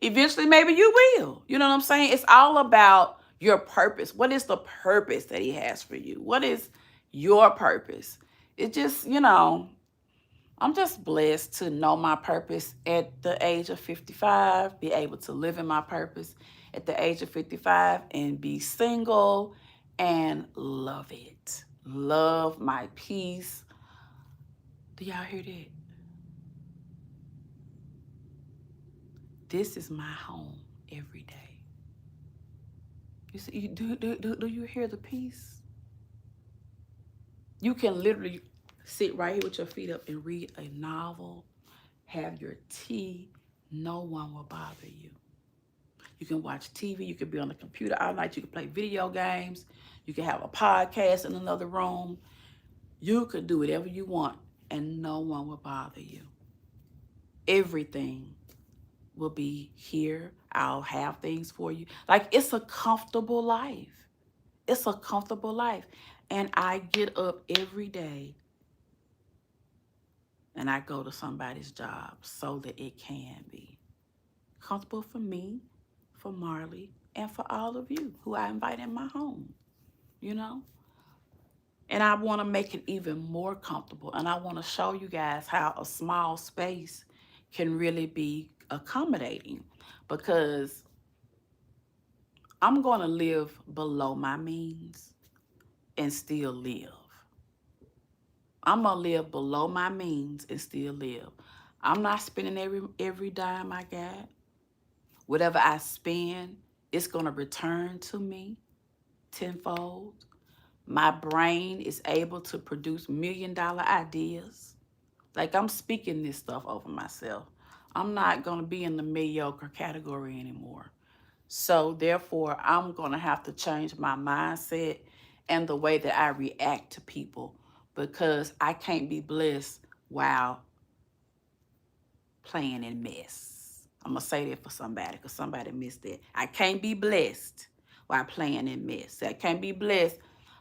Eventually, maybe you will. You know what I'm saying? It's all about your purpose. What is the purpose that he has for you? What is your purpose? It just, I'm just blessed to know my purpose at the age of 55, be able to live in my purpose at the age of 55 and be single and love it. Love my peace. Do y'all hear that? This is my home every day. You see, do you hear the peace? You can literally sit right here with your feet up and read a novel, have your tea. No one will bother you. You can watch TV. You can be on the computer all night. You can play video games. You can have a podcast in another room. You could do whatever you want and no one will bother you. Everything will be here. I'll have things for you. Like, it's a comfortable life. It's a comfortable life. And I get up every day and I go to somebody's job so that it can be comfortable for me, for Marley, and for all of you who I invite in my home, you know? And I want to make it even more comfortable. And I want to show you guys how a small space can really be accommodating, because I'm going to live below my means and still live. I'm going to live below my means and still live. I'm not spending every dime I got. Whatever I spend, it's going to return to me tenfold. My brain is able to produce $1,000,000 ideas. Like, I'm speaking this stuff over myself. I'm not going to be in the mediocre category anymore. So therefore, I'm going to have to change my mindset and the way that I react to people, because I can't be blessed while playing in mess. I'm going to say that for somebody because somebody missed that. I can't be blessed while playing in mess. I can't be blessed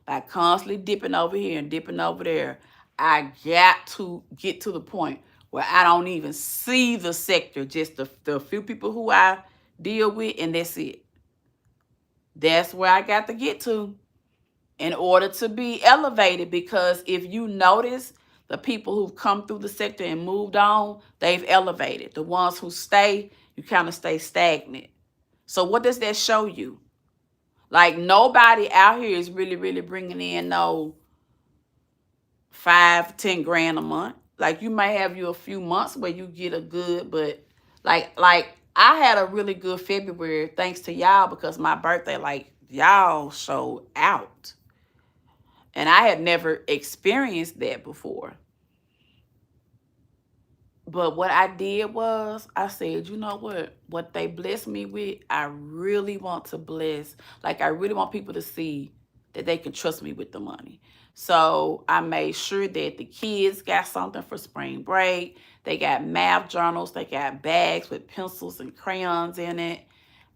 by constantly dipping over here and dipping over there. I got to get to the point where I don't even see the sector, just the few people who I deal with, and that's it. That's where I got to get to in order to be elevated, because if you notice, the people who've come through the sector and moved on, they've elevated. The ones who stay, you kind of stay stagnant. So what does that show you? Like, nobody out here is really, really bringing in no 5-10 grand a month. Like, you may have you a few months where you get a good, but like I had a really good February thanks to y'all, because my birthday, like, y'all showed out. And I had never experienced that before. But what I did was, I said, you know what they blessed me with, I really want to bless. Like, I really want people to see that they can trust me with the money. So I made sure that the kids got something for spring break. They got math journals. They got bags with pencils and crayons in it.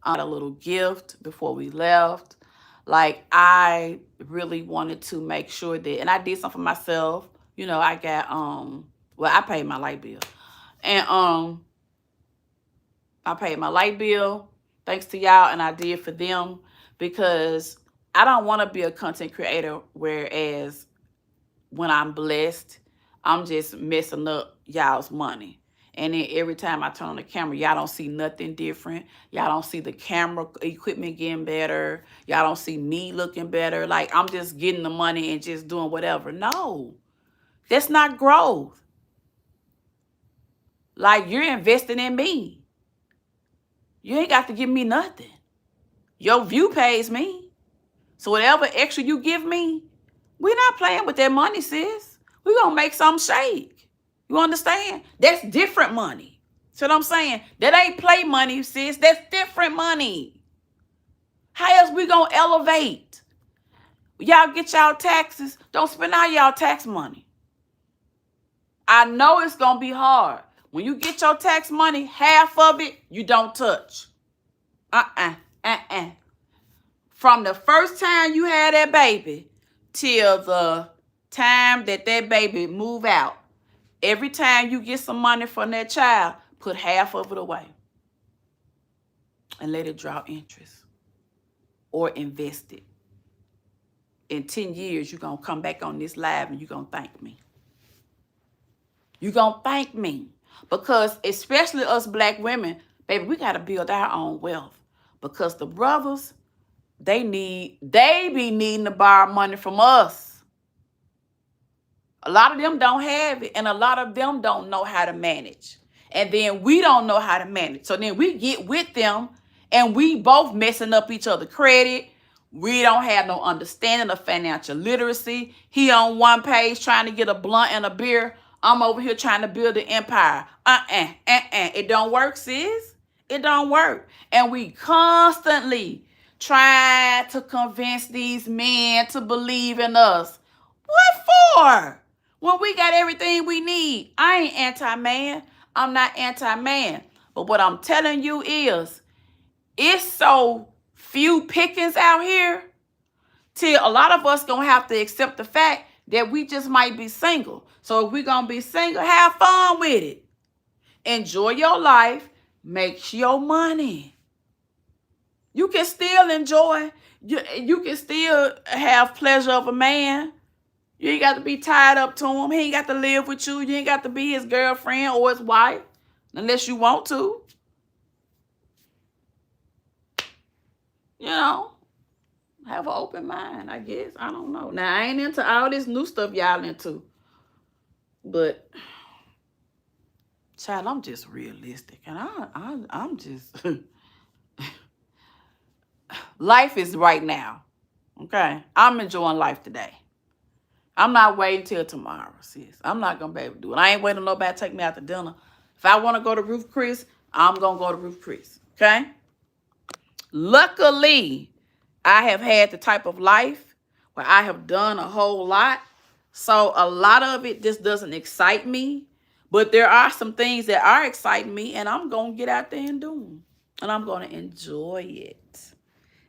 A little gift before we left. Like, I really wanted to make sure that, and I did something for myself. You know, I got, well, I paid my light bill. And I paid my light bill thanks to y'all, and I did for them, because I don't want to be a content creator whereas when I'm blessed, I'm just messing up y'all's money. And then every time I turn on the camera, y'all don't see nothing different. Y'all don't see the camera equipment getting better. Y'all don't see me looking better. Like, I'm just getting the money and just doing whatever. No, that's not growth. Like, you're investing in me. You ain't got to give me nothing. Your view pays me. So whatever extra you give me, we're not playing with that money, sis. We're going to make something shake. You understand? That's different money. See what I'm saying? That ain't play money, sis. That's different money. How else we going to elevate? Y'all get y'all taxes. Don't spend all y'all tax money. I know it's going to be hard. When you get your tax money, half of it, you don't touch. From the first time you had that baby till the time that baby move out, every time you get some money from that child, put half of it away and let it draw interest or invest it. In 10 years, you're going to come back on this live and you're going to thank me. You're going to thank me, because especially us black women, baby, we got to build our own wealth, because the brothers, they be needing to borrow money from us. A lot of them don't have it, and a lot of them don't know how to manage. And then we don't know how to manage. So then we get with them, and we both messing up each other's credit. We don't have no understanding of financial literacy. He on one page trying to get a blunt and a beer. I'm over here trying to build an empire. It don't work, sis. It don't work. And we constantly try to convince these men to believe in us. What for? When we got everything we need. I ain't anti-man. I'm not anti-man. But what I'm telling you is, it's so few pickings out here, till a lot of us gonna have to accept the fact that we just might be single. So if we're gonna be single, have fun with it. Enjoy your life. Make your money. You can still enjoy. You can still have pleasure of a man. You ain't got to be tied up to him. He ain't got to live with you. You ain't got to be his girlfriend or his wife, unless you want to. You know, have an open mind, I guess. I don't know. Now, I ain't into all this new stuff y'all into. But, child, I'm just realistic. And I'm just... Life is right now. Okay? I'm enjoying life today. I'm not waiting till tomorrow, sis. I'm not going to be able to do it. I ain't waiting on nobody to take me out to dinner. If I want to go to Ruth Chris, I'm going to go to Ruth Chris. Okay? Luckily, I have had the type of life where I have done a whole lot. So a lot of it just doesn't excite me. But there are some things that are exciting me, and I'm going to get out there and do them. And I'm going to enjoy it.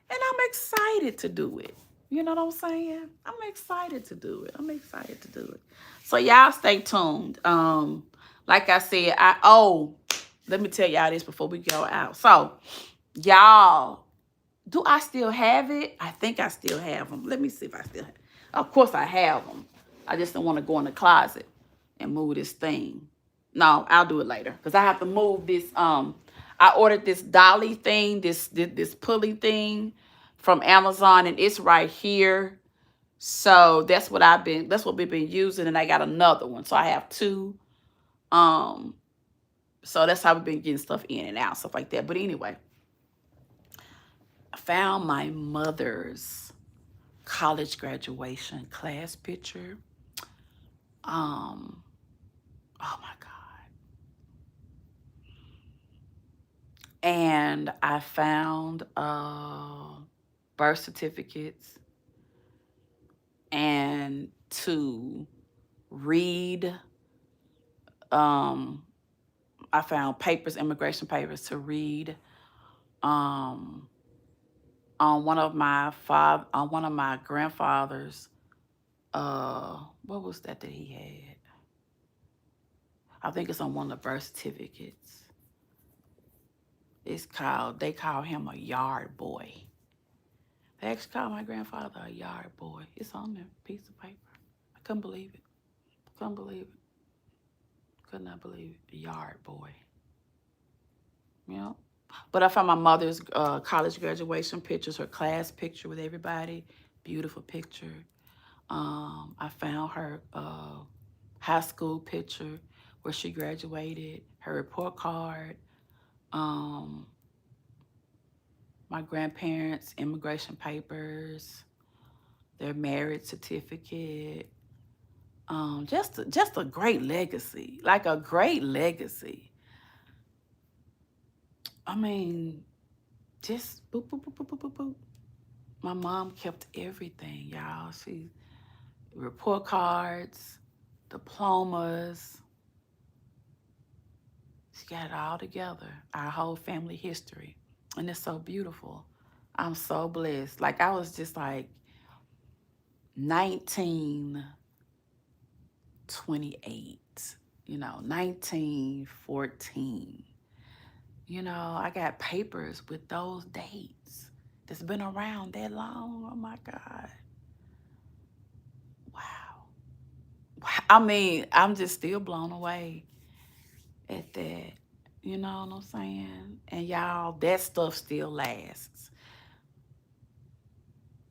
And I'm excited to do it. You know what I'm saying? I'm excited to do it. I'm excited to do it. So y'all stay tuned. Like I said, let me tell y'all this before we go out. So, y'all, do I still have it? I think I still have them. Let me see if I still have them. Of course I have them. I just don't want to go in the closet and move this thing. No, I'll do it later because I have to move this. I ordered this dolly thing, this pulley thing from Amazon, and it's right here. So that's what we've been using, and I got another one. So I have two. So that's how we've been getting stuff in and out, stuff like that. But anyway, I found my mother's college graduation class picture. Oh my God. And I found birth certificates and to read. I found papers, immigration papers to read. On one of my grandfather's. What was that he had? I think it's on one of the birth certificates. They call him a yard boy. They actually called my grandfather a yard boy. It's on there, piece of paper. I couldn't believe it. Couldn't believe it. Could not believe it. A yard boy. You know? But I found my mother's college graduation pictures, her class picture with everybody. Beautiful picture. I found her high school picture where she graduated, her report card, my grandparents' immigration papers, their marriage certificate. Just a great legacy, like a great legacy. I mean, just boop, boop, boop, boop, boop, boop, boop. My mom kept everything, y'all. She report cards, diplomas. She got it all together, our whole family history. And it's so beautiful. I'm so blessed. Like, I was just like 1928, 1914. I got papers with those dates that's been around that long. Oh, my God. Wow. I mean, I'm just still blown away at that. You know what I'm saying? And y'all, that stuff still lasts.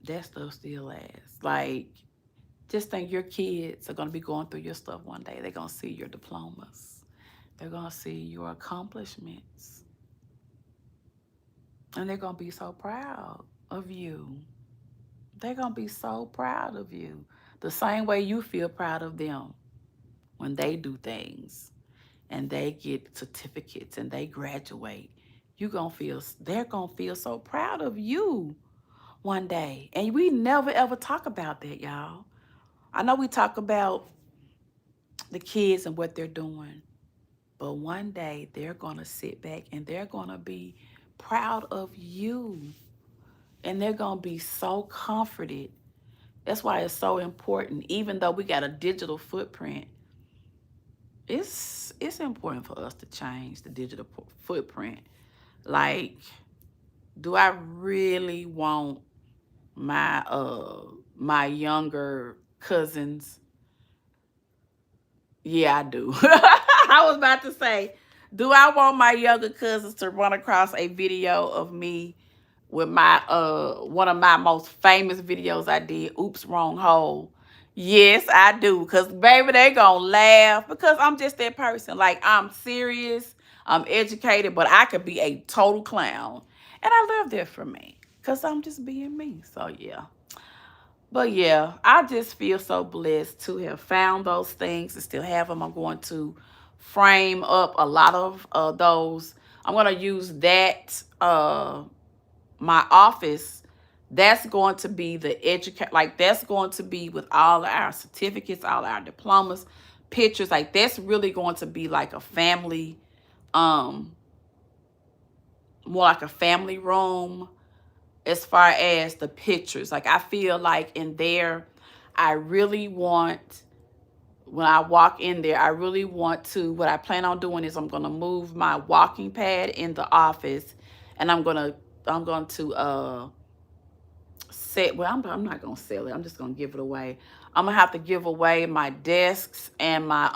That stuff still lasts. Like, just think your kids are going to be going through your stuff one day. They're going to see your diplomas. They're going to see your accomplishments. And they're going to be so proud of you. They're going to be so proud of you. The same way you feel proud of them when they do things and they get certificates and they graduate. They're going to feel so proud of you one day. And we never ever talk about that, y'all. I know we talk about the kids and what they're doing, but one day they're going to sit back and they're going to be proud of you. And they're going to be so comforted. That's why it's so important. Even though we got a digital footprint, it's important for us to change the digital footprint. Like, do I really want my younger cousins? Yeah, I do. I was about to say, do I want my younger cousins to run across a video of me with my one of my most famous videos I did, Oops, Wrong Hole? Yes, I do. Because, baby, they gonna laugh because I'm just that person. Like, I'm serious, I'm educated, but I could be a total clown. And I love that for me because I'm just being me. So, yeah. But yeah, I just feel so blessed to have found those things and still have them. I'm going to frame up a lot of those. I'm going to use that, my office. That's going to be that's going to be with all our certificates, all our diplomas, pictures, like that's really going to be like a family, more like a family room as far as the pictures. Like I feel like in there, I really want, when I walk in there, I really want to, what I plan on doing is I'm going to move my walking pad in the office, and I'm going to set, well, I'm not going to sell it. I'm just going to give it away. I'm going to have to give away my desks and my,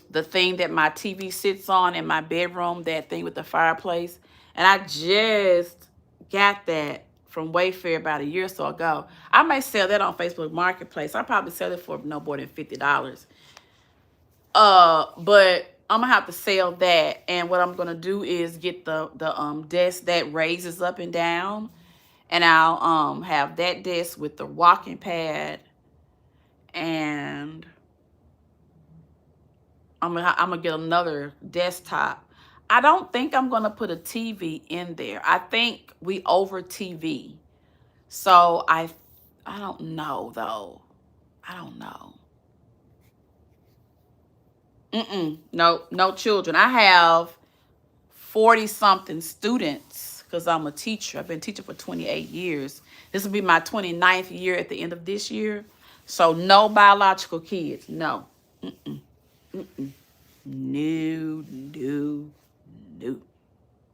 the thing that my TV sits on in my bedroom, that thing with the fireplace. And I just got that from Wayfair about a year or so ago. I may sell that on Facebook Marketplace. I probably sell it for no more than $50. But I'm gonna have to sell that. And what I'm gonna do is get the desk that raises up and down, and I'll have that desk with the walking pad, and I'm gonna get another desktop. I don't think I'm gonna put a TV in there. I think we over TV. So I don't know though. I don't know. No children. I have 40 something students because I'm a teacher. I've been teaching for 28 years. This will be my 29th year at the end of this year. So no biological kids. No. No.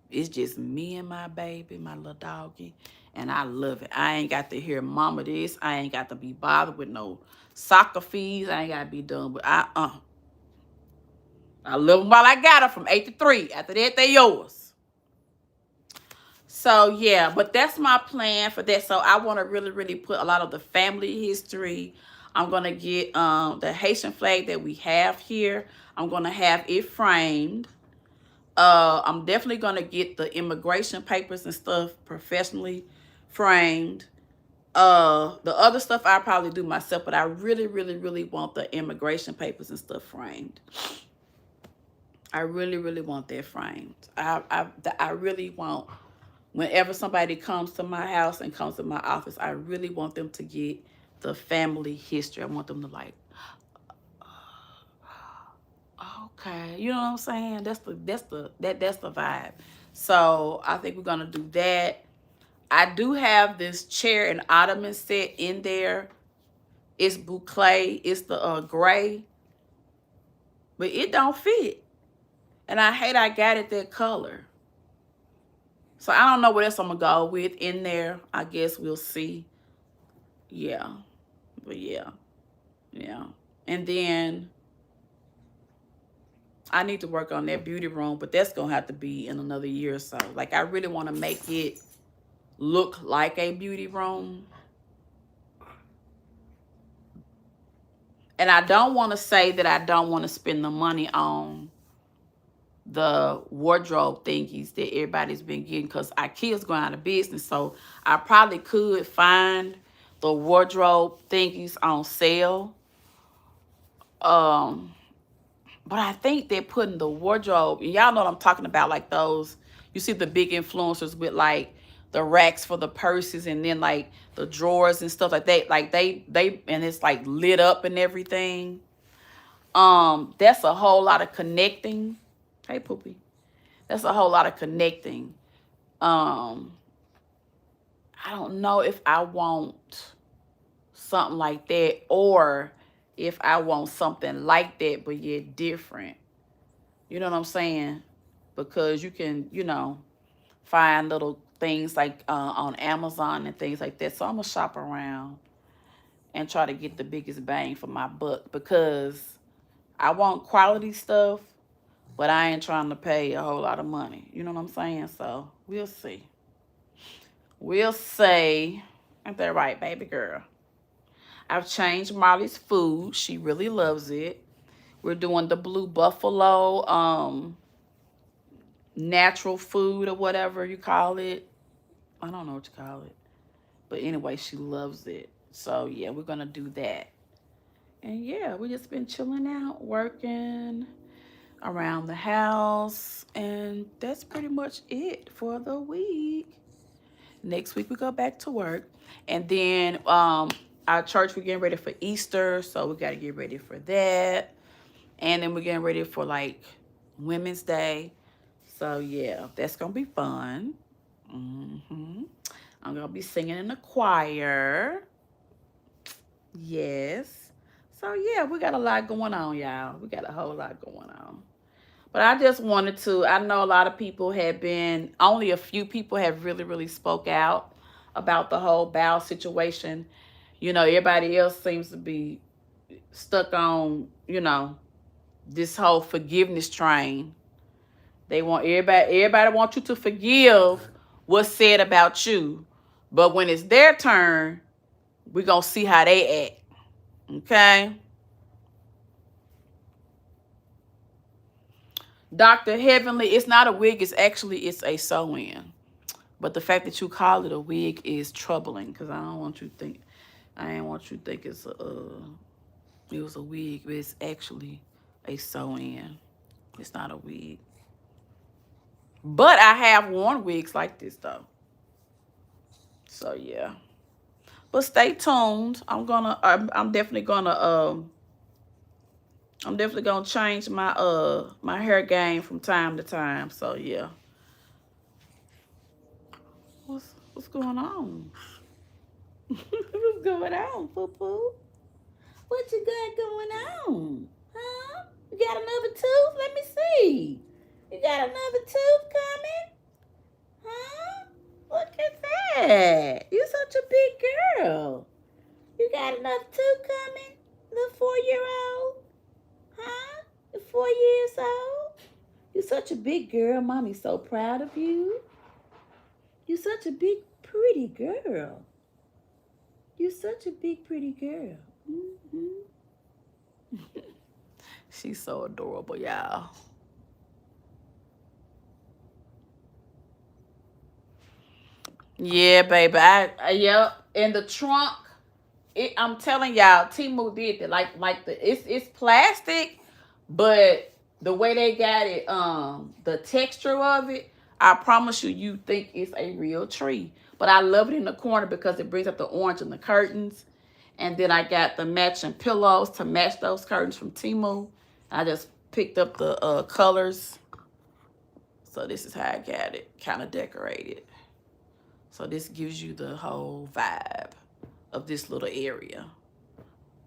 It's just me and my baby, my little doggy, and I love it. I ain't got to hear mama this. I ain't got to be bothered with no soccer fees. I ain't got to be done with, I love them while I got her from 8 to 3. After that, they yours. So, yeah, but that's my plan for that. So, I want to really, really put a lot of the family history. I'm going to get the Haitian flag that we have here. I'm going to have it framed. I'm definitely going to get the immigration papers and stuff professionally framed. The other stuff I probably do myself, but I really, really, really want the immigration papers and stuff framed. I really, really want that framed. I really want, whenever somebody comes to my house and comes to my office, I really want them to get the family history. I want them to like, okay, you know what I'm saying? That's the vibe. So I think we're gonna do that. I do have this chair and ottoman set in there. It's boucle. It's the gray, but it don't fit. And I hate I got it that color. So I don't know what else I'm gonna go with in there. I guess we'll see. Yeah. But yeah. And then I need to work on that beauty room, but that's gonna have to be in another year or so. Like I really want to make it look like a beauty room. And I don't want to say that I don't want to spend the money on the wardrobe thingies that everybody's been getting, because IKEA's going out of business. So I probably could find the wardrobe thingies on sale. But I think they're putting the wardrobe, y'all know what I'm talking about, like those, you see the big influencers with like the racks for the purses and then like the drawers and stuff like that. Like they and it's like lit up and everything. That's a whole lot of connecting. Hey, Poopy. That's a whole lot of connecting. I don't know if I want something like that or if I want something like that, but yet different. You know what I'm saying? Because you can, you know, find little things like on Amazon and things like that. So I'm going to shop around and try to get the biggest bang for my buck, because I want quality stuff, but I ain't trying to pay a whole lot of money. You know what I'm saying? So we'll see. We'll see. Ain't that right, baby girl? I've changed Molly's food. She really loves it. We're doing the Blue Buffalo natural food or whatever you call it. I don't know what you call it. But anyway, she loves it. So, yeah, we're going to do that. And, yeah, we just been chilling out, working around the house. And that's pretty much it for the week. Next week, we go back to work. And then our church, we're getting ready for Easter, so we got to get ready for that. And then we're getting ready for like Women's Day. So yeah, that's gonna be fun. I'm gonna be singing in the choir. Yes. So yeah, we got a lot going on, y'all. We got a whole lot going on. But I just wanted to, I know a lot of people have been, only a few people have really, really spoke out about the whole bowel situation. You know, everybody else seems to be stuck on, you know, this whole forgiveness train. They want everybody wants you to forgive what's said about you. But when it's their turn, we're gonna see how they act. Okay? Dr. Heavenly, it's not a wig, it's a sew-in. But the fact that you call it a wig is troubling because I don't want you to think I ain't want you to think it was a wig, but it's actually a sew-in. It's not a wig. But I have worn wigs like this though. So yeah. But stay tuned. I'm definitely gonna change my hair game from time to time. So yeah. What's going on? What's going on, poo-poo? What you got going on? Huh? You got another tooth? Let me see. You got another tooth coming? Huh? Look at that. You're such a big girl. You got another tooth coming? Little 4-year-old? Huh? You're 4 years old? You're such a big girl. Mommy's so proud of you. You're such a big, pretty girl. You're such a big, pretty girl. She's so adorable, y'all. Yeah, baby. Yep. In the trunk. I'm telling y'all, Timu did that. It's plastic, but the way they got it, the texture of it, I promise you, you think it's a real tree. But I love it in the corner because it brings up the orange in the curtains. And then I got the matching pillows to match those curtains from Timu. I just picked up the colors. So this is how I got it, kind of decorated. So this gives you the whole vibe of this little area.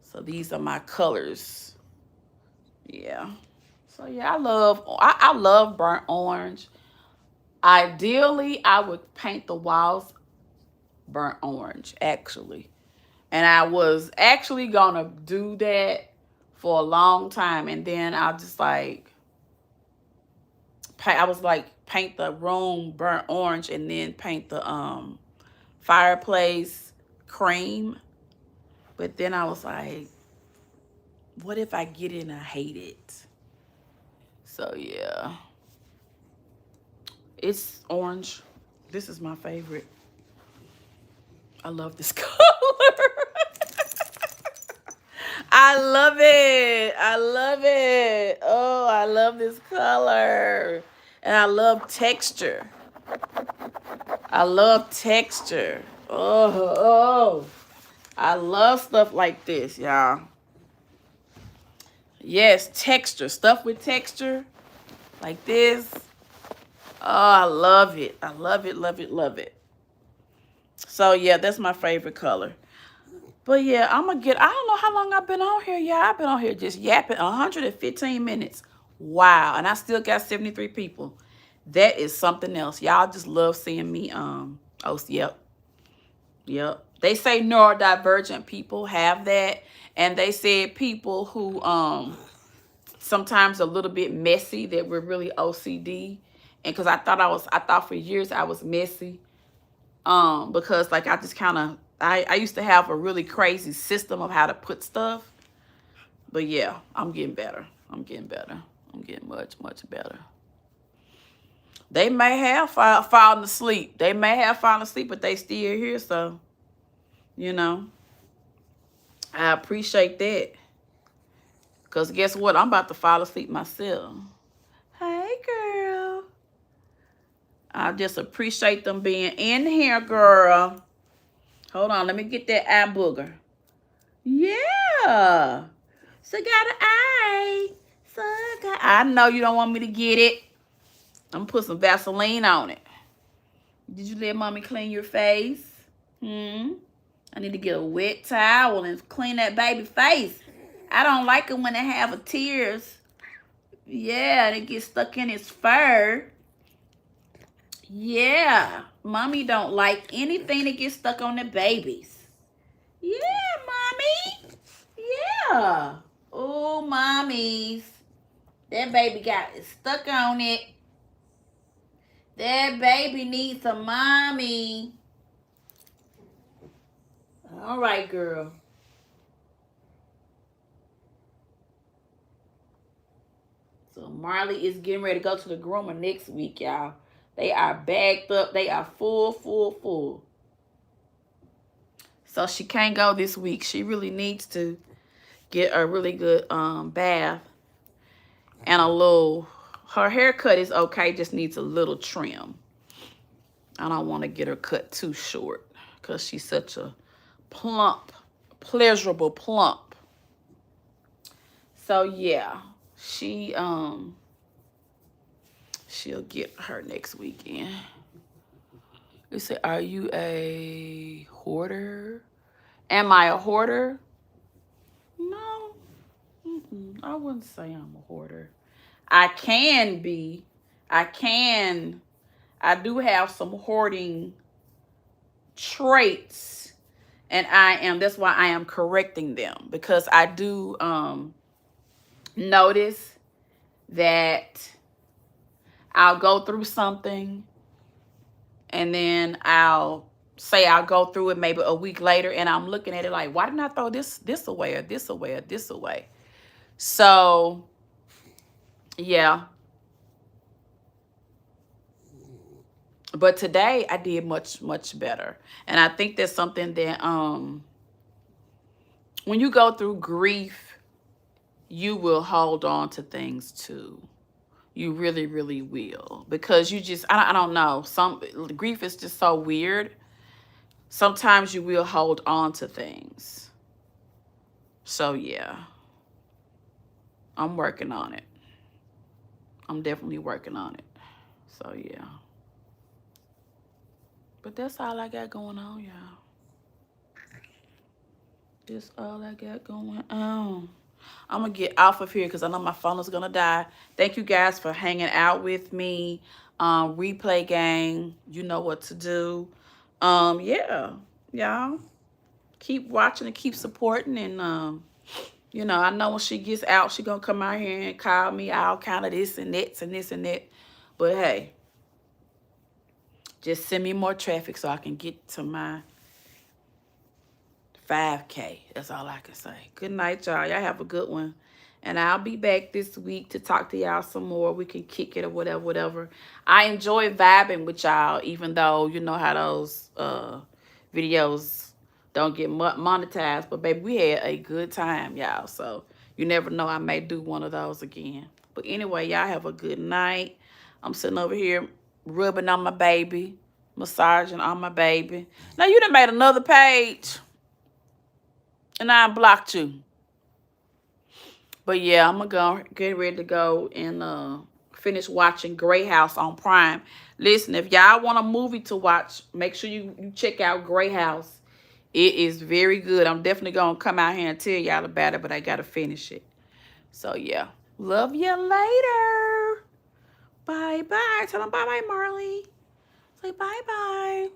So these are my colors. Yeah. So yeah, I love burnt orange. Ideally, I would paint the walls burnt orange, actually. And I was actually gonna do that for a long time. And then I just paint the room burnt orange and then paint the fireplace cream. But then I was like, what if I get it and I hate it? So yeah. It's orange. This is my favorite. I love this color. I love it. I love it. Oh, I love this color. And I love texture. I love texture. Oh. I love stuff like this, y'all. Yes, texture. Stuff with texture. Like this. Oh, I love it. I love it, love it, love it. So, yeah, that's my favorite color. But, yeah, I don't know how long I've been on here. Yeah, I've been on here just yapping 115 minutes. Wow. And I still got 73 people. That is something else. Y'all just love seeing me. Yep. They say neurodivergent people have that. And they said people who sometimes a little bit messy, that we're really OCD. And because I thought for years I was messy. Because like I just kind of, I used to have a really crazy system of how to put stuff. But yeah, I'm getting better. I'm getting much, much better. They may have fallen asleep. But they still here. So, you know, I appreciate that. Because guess what? I'm about to fall asleep myself. Hey, girl. I just appreciate them being in here, girl. Hold on. Let me get that eye booger. Yeah. So got an eye. So got. I know you don't want me to get it. I'm gonna put some Vaseline on it. Did you let mommy clean your face? Hmm. I need to get a wet towel and clean that baby face. I don't like it when they have a tears. Yeah, they get stuck in his fur. Yeah. Mommy don't like anything that gets stuck on the babies. Yeah, mommy. Yeah. Oh, mommies. That baby got it stuck on it. That baby needs a mommy. All right, girl. So Marley is getting ready to go to the groomer next week, y'all. They are bagged up. They are full, full, full. So she can't go this week. She really needs to get a really good bath and a little. Her haircut is okay, just needs a little trim. I don't want to get her cut too short because she's such a plump, pleasurable plump. So yeah, she'll get her next weekend. They say, are you a hoarder? Am I a hoarder? No. I wouldn't say I'm a hoarder. I can be. I do have some hoarding traits. And that's why I am correcting them. Because I do notice that I'll go through something and then I'll go through it maybe a week later and I'm looking at it like, why didn't I throw this away or this away or this away? So, yeah. But today I did much, much better. And I think that's something that when you go through grief, you will hold on to things too. You really, really will. Because you just, I don't know. Grief is just so weird. Sometimes you will hold on to things. So, yeah. I'm working on it. I'm definitely working on it. So, yeah. But that's all I got going on, y'all. That's all I got going on. I'm going to get off of here because I know my phone is going to die. Thank you guys for hanging out with me. Replay gang, you know what to do. Yeah, y'all. Keep watching and keep supporting. And, you know, I know when she gets out, she going to come out here and call me all kind of this and that and this and that. But, hey, just send me more traffic so I can get to my 5K. That's all I can say. Good night, y'all. Y'all have a good one. And I'll be back this week to talk to y'all some more. We can kick it or whatever, whatever. I enjoy vibing with y'all, even though you know how those videos don't get monetized. But, baby, we had a good time, y'all. So, you never know. I may do one of those again. But, anyway, y'all have a good night. I'm sitting over here rubbing on my baby, massaging on my baby. Now, you done made another page. And I blocked you. But yeah, I'm going to go get ready to go and finish watching Grey House on Prime. Listen, if y'all want a movie to watch, make sure you check out Grey House. It is very good. I'm definitely going to come out here and tell y'all about it, but I got to finish it. So yeah. Love you later. Bye-bye. Tell them bye-bye, Marley. Say bye-bye.